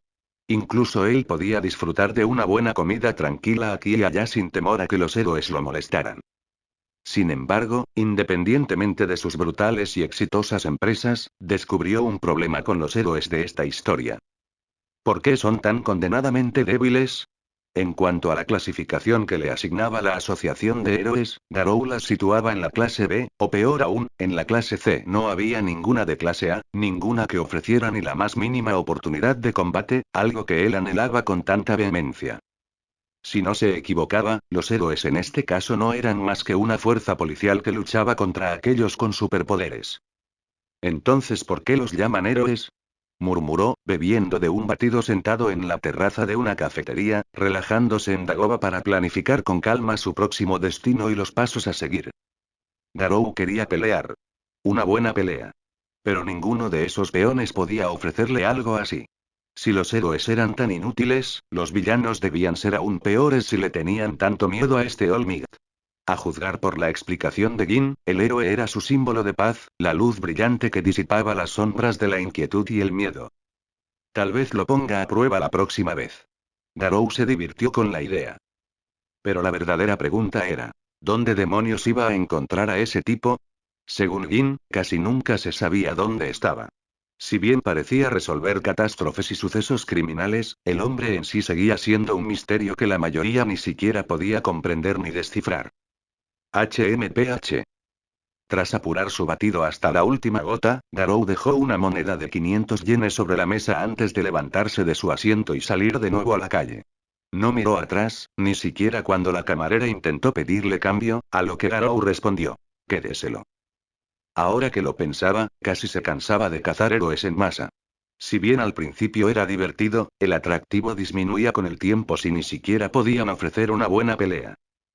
Incluso él podía disfrutar de una buena comida tranquila aquí y allá sin temor a que los héroes lo molestaran. Sin embargo, independientemente de sus brutales y exitosas empresas, descubrió un problema con los héroes de esta historia. ¿Por qué son tan condenadamente débiles? En cuanto a la clasificación que le asignaba la Asociación de Héroes, Garou las situaba en la clase B, o peor aún, en la clase C. No había ninguna de clase A, ninguna que ofreciera ni la más mínima oportunidad de combate, algo que él anhelaba con tanta vehemencia. Si no se equivocaba, los héroes en este caso no eran más que una fuerza policial que luchaba contra aquellos con superpoderes. Entonces, ¿por qué los llaman héroes? Murmuró, bebiendo de un batido sentado en la terraza de una cafetería, relajándose en Dagoba para planificar con calma su próximo destino y los pasos a seguir. Garou quería pelear. Una buena pelea. Pero ninguno de esos peones podía ofrecerle algo así. Si los héroes eran tan inútiles, los villanos debían ser aún peores si le tenían tanto miedo a este Olmigt. A juzgar por la explicación de Gin, el héroe era su símbolo de paz, la luz brillante que disipaba las sombras de la inquietud y el miedo. Tal vez lo ponga a prueba la próxima vez. Garou se divirtió con la idea. Pero la verdadera pregunta era, ¿Dónde demonios iba a encontrar a ese tipo? Según Gin, casi nunca se sabía dónde estaba. Si bien parecía resolver catástrofes y sucesos criminales, el hombre en sí seguía siendo un misterio que la mayoría ni siquiera podía comprender ni descifrar. HMPH. Tras apurar su batido hasta la última gota, Garou dejó una moneda de 500 yenes sobre la mesa antes de levantarse de su asiento y salir de nuevo a la calle. No miró atrás, ni siquiera cuando la camarera intentó pedirle cambio, a lo que Garou respondió: quédeselo. Ahora que lo pensaba, casi se cansaba de cazar héroes en masa. Si bien al principio era divertido, el atractivo disminuía con el tiempo si ni siquiera podían ofrecer una buena pelea.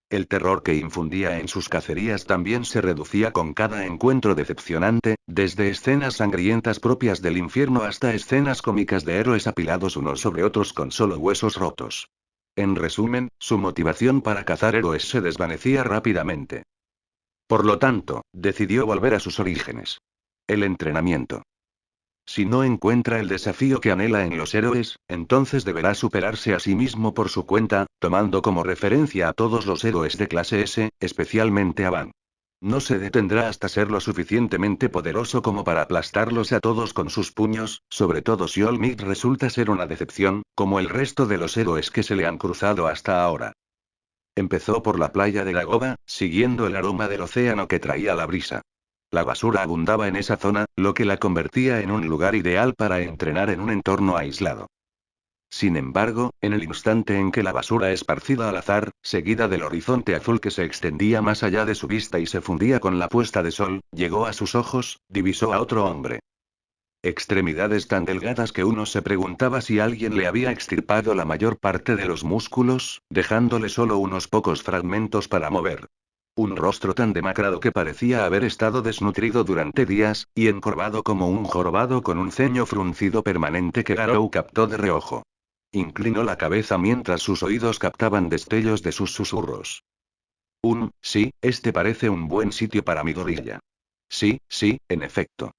El terror que infundía en sus cacerías también se reducía con cada encuentro decepcionante, desde escenas sangrientas propias del infierno hasta escenas cómicas de héroes apilados unos sobre otros con solo huesos rotos. En resumen, su motivación para cazar héroes se desvanecía rápidamente. Por lo tanto, decidió volver a sus orígenes. El entrenamiento. Si no encuentra el desafío que anhela en los héroes, entonces deberá superarse a sí mismo por su cuenta, tomando como referencia a todos los héroes de clase S, especialmente a Van. No se detendrá hasta ser lo suficientemente poderoso como para aplastarlos a todos con sus puños, sobre todo si All Might resulta ser una decepción, como el resto de los héroes que se le han cruzado hasta ahora. Empezó por la playa de Dagoba, siguiendo el aroma del océano que traía la brisa. La basura abundaba en esa zona, lo que la convertía en un lugar ideal para entrenar en un entorno aislado. Sin embargo, en el instante en que la basura esparcida al azar, seguida del horizonte azul que se extendía más allá de su vista y se fundía con la puesta de sol, llegó a sus ojos, divisó a otro hombre. Extremidades tan delgadas que uno se preguntaba si alguien le había extirpado la mayor parte de los músculos, dejándole solo unos pocos fragmentos para mover. Un rostro tan demacrado que parecía haber estado desnutrido durante días, y encorvado como un jorobado con un ceño fruncido permanente que Garou captó de reojo. Inclinó la cabeza mientras sus oídos captaban destellos de sus susurros. Sí, este parece un buen sitio para mi gorilla. Sí, sí, en efecto.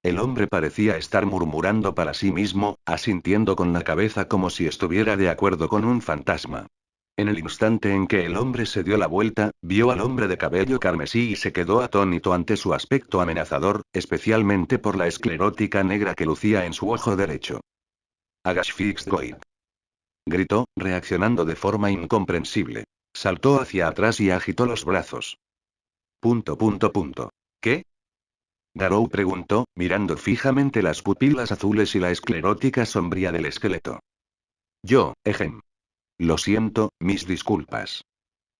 El hombre parecía estar murmurando para sí mismo, asintiendo con la cabeza como si estuviera de acuerdo con un fantasma. En el instante en que el hombre se dio la vuelta, vio al hombre de cabello carmesí y se quedó atónito ante su aspecto amenazador, especialmente por la esclerótica negra que lucía en su ojo derecho. Agashfix Goid. Gritó, reaccionando de forma incomprensible. Saltó hacia atrás y agitó los brazos. ¿Qué? Garou preguntó, mirando fijamente las pupilas azules y la esclerótica sombría del esqueleto. Lo siento, mis disculpas.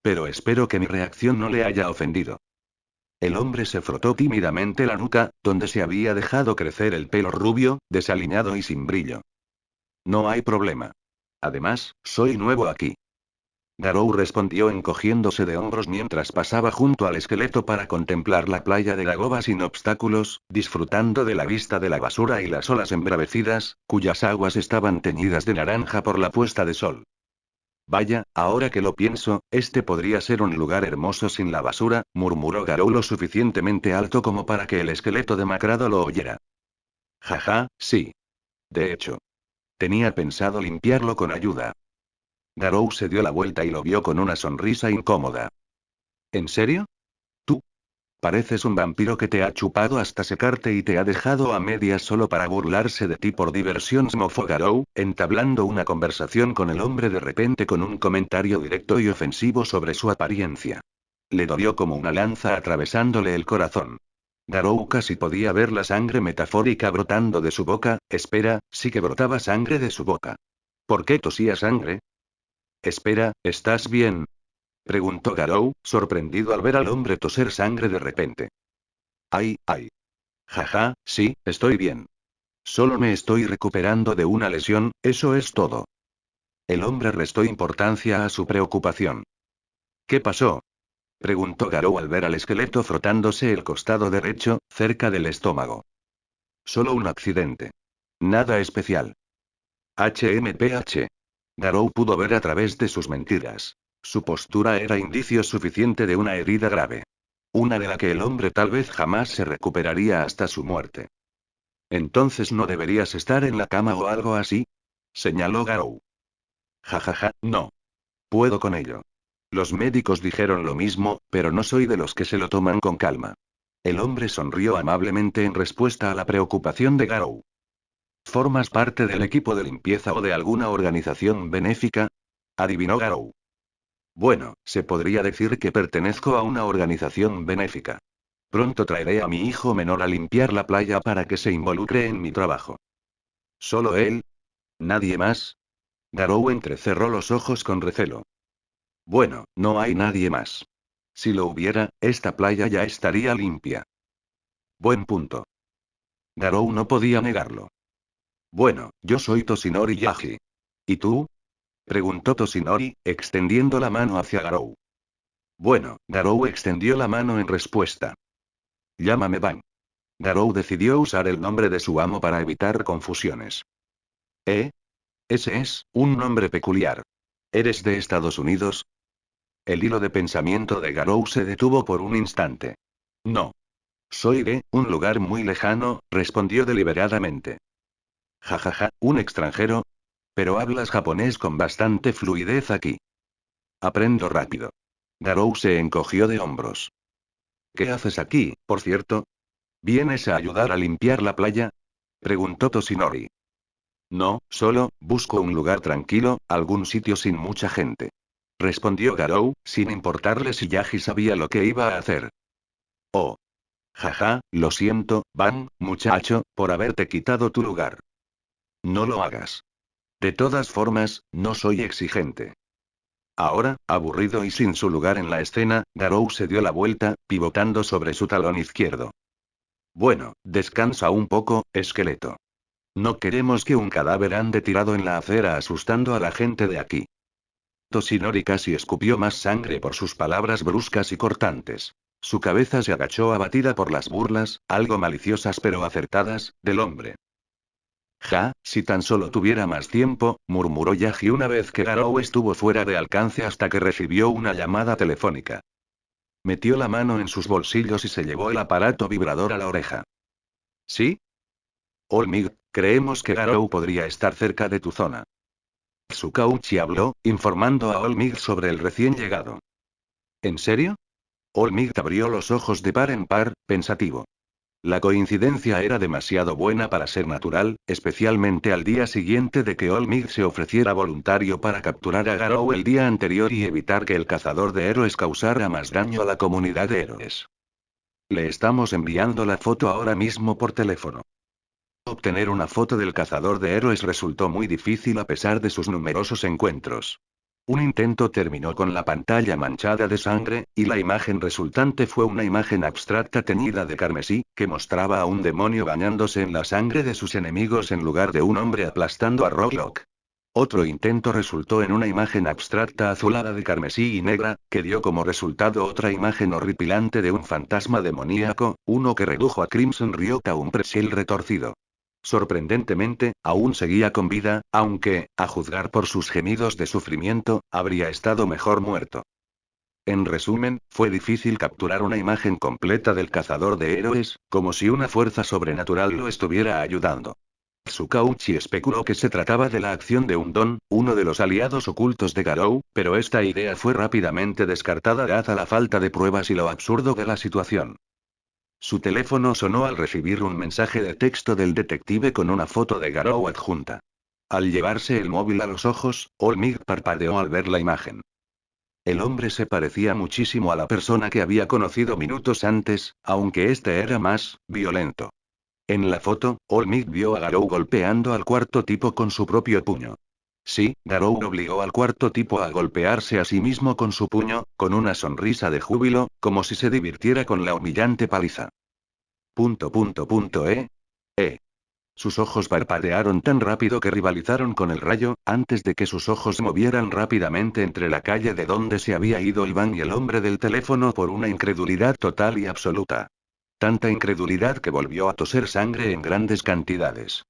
Pero espero que mi reacción no le haya ofendido. El hombre se frotó tímidamente la nuca, donde se había dejado crecer el pelo rubio, desaliñado y sin brillo. No hay problema. Además, soy nuevo aquí. Garou respondió encogiéndose de hombros mientras pasaba junto al esqueleto para contemplar la playa de Dagoba sin obstáculos, disfrutando de la vista de la basura y las olas embravecidas, cuyas aguas estaban teñidas de naranja por la puesta de sol. Vaya, ahora que lo pienso, este podría ser un lugar hermoso sin la basura, murmuró Garou lo suficientemente alto como para que el esqueleto demacrado lo oyera. Jaja, sí. De hecho. Tenía pensado limpiarlo con ayuda. Garou se dio la vuelta y lo vio con una sonrisa incómoda. ¿En serio? Tú. Pareces un vampiro que te ha chupado hasta secarte y te ha dejado a medias solo para burlarse de ti por diversión, mofó Garou, entablando una conversación con el hombre de repente con un comentario directo y ofensivo sobre su apariencia. Le dolió como una lanza atravesándole el corazón. Garou casi podía ver la sangre metafórica brotando de su boca. Espera, sí que brotaba sangre de su boca. ¿Por qué tosía sangre? Espera, ¿estás bien? Preguntó Garou, sorprendido al ver al hombre toser sangre de repente. Ay, ay. Jaja, sí, estoy bien. Solo me estoy recuperando de una lesión, eso es todo. El hombre restó importancia a su preocupación. ¿Qué pasó? Preguntó Garou al ver al esqueleto frotándose el costado derecho, cerca del estómago. Solo un accidente. Nada especial. HMPH. Garou pudo ver a través de sus mentiras. Su postura era indicio suficiente de una herida grave. Una de la que el hombre tal vez jamás se recuperaría hasta su muerte. Entonces no deberías estar en la cama o algo así, señaló Garou. Jajaja, no. Puedo con ello. Los médicos dijeron lo mismo, pero no soy de los que se lo toman con calma. El hombre sonrió amablemente en respuesta a la preocupación de Garou. ¿Formas parte del equipo de limpieza o de alguna organización benéfica? Adivinó Garou. Bueno, se podría decir que pertenezco a una organización benéfica. Pronto traeré a mi hijo menor a limpiar la playa para que se involucre en mi trabajo. ¿Solo él? ¿Nadie más? Garou entrecerró los ojos con recelo. Bueno, no hay nadie más. Si lo hubiera, esta playa ya estaría limpia. Buen punto. Garou no podía negarlo. Bueno, yo soy Toshinori Yaji. ¿Y tú? Preguntó Toshinori, extendiendo la mano hacia Garou. Bueno, Garou extendió la mano en respuesta. Llámame Ban. Garou decidió usar el nombre de su amo para evitar confusiones. Ese es un nombre peculiar. ¿Eres de Estados Unidos? El hilo de pensamiento de Garou se detuvo por un instante. No. Soy de un lugar muy lejano, respondió deliberadamente. Jajaja, ¿un extranjero? Pero hablas japonés con bastante fluidez aquí. Aprendo rápido. Garou se encogió de hombros. ¿Qué haces aquí, por cierto? ¿Vienes a ayudar a limpiar la playa? Preguntó Toshinori. No, solo, busco un lugar tranquilo, algún sitio sin mucha gente. Respondió Garou, sin importarle si Yaji sabía lo que iba a hacer. Oh. Jaja, lo siento, Ban, muchacho, por haberte quitado tu lugar. No lo hagas. De todas formas, no soy exigente. Ahora, aburrido y sin su lugar en la escena, Garou se dio la vuelta, pivotando sobre su talón izquierdo. Bueno, descansa un poco, esqueleto. No queremos que un cadáver ande tirado en la acera asustando a la gente de aquí. Toshinori casi escupió más sangre por sus palabras bruscas y cortantes. Su cabeza se agachó abatida por las burlas, algo maliciosas pero acertadas, del hombre. Ja, si tan solo tuviera más tiempo, murmuró Yaji una vez que Garou estuvo fuera de alcance hasta que recibió una llamada telefónica. Metió la mano en sus bolsillos y se llevó el aparato vibrador a la oreja. ¿Sí? Olmig, creemos que Garou podría estar cerca de tu zona. Tsukauchi habló, informando a Olmig sobre el recién llegado. ¿En serio? Olmig abrió los ojos de par en par, pensativo. La coincidencia era demasiado buena para ser natural, especialmente al día siguiente de que Olmig se ofreciera voluntario para capturar a Garou el día anterior y evitar que el cazador de héroes causara más daño a la comunidad de héroes. Le estamos enviando la foto ahora mismo por teléfono. Obtener una foto del cazador de héroes resultó muy difícil a pesar de sus numerosos encuentros. Un intento terminó con la pantalla manchada de sangre, y la imagen resultante fue una imagen abstracta teñida de carmesí, que mostraba a un demonio bañándose en la sangre de sus enemigos en lugar de un hombre aplastando a Rocklock. Otro intento resultó en una imagen abstracta azulada de carmesí y negra, que dio como resultado otra imagen horripilante de un fantasma demoníaco, uno que redujo a Crimson Ryok a un pretzel retorcido. Sorprendentemente, aún seguía con vida, aunque, a juzgar por sus gemidos de sufrimiento, habría estado mejor muerto. En resumen, fue difícil capturar una imagen completa del cazador de héroes, como si una fuerza sobrenatural lo estuviera ayudando. Tsukauchi especuló que se trataba de la acción de un don, uno de los aliados ocultos de Garou, pero esta idea fue rápidamente descartada dada la falta de pruebas y lo absurdo de la situación. Su teléfono sonó al recibir un mensaje de texto del detective con una foto de Garou adjunta. Al llevarse el móvil a los ojos, Olmig parpadeó al ver la imagen. El hombre se parecía muchísimo a la persona que había conocido minutos antes, aunque este era más violento. En la foto, Olmig vio a Garou golpeando al cuarto tipo con su propio puño. Sí, Garou obligó al cuarto tipo a golpearse a sí mismo con su puño, con una sonrisa de júbilo, como si se divirtiera con la humillante paliza. Sus ojos parpadearon tan rápido que rivalizaron con el rayo, antes de que sus ojos se movieran rápidamente entre la calle de donde se había ido Iván y el hombre del teléfono por una incredulidad total y absoluta. Tanta incredulidad que volvió a toser sangre en grandes cantidades.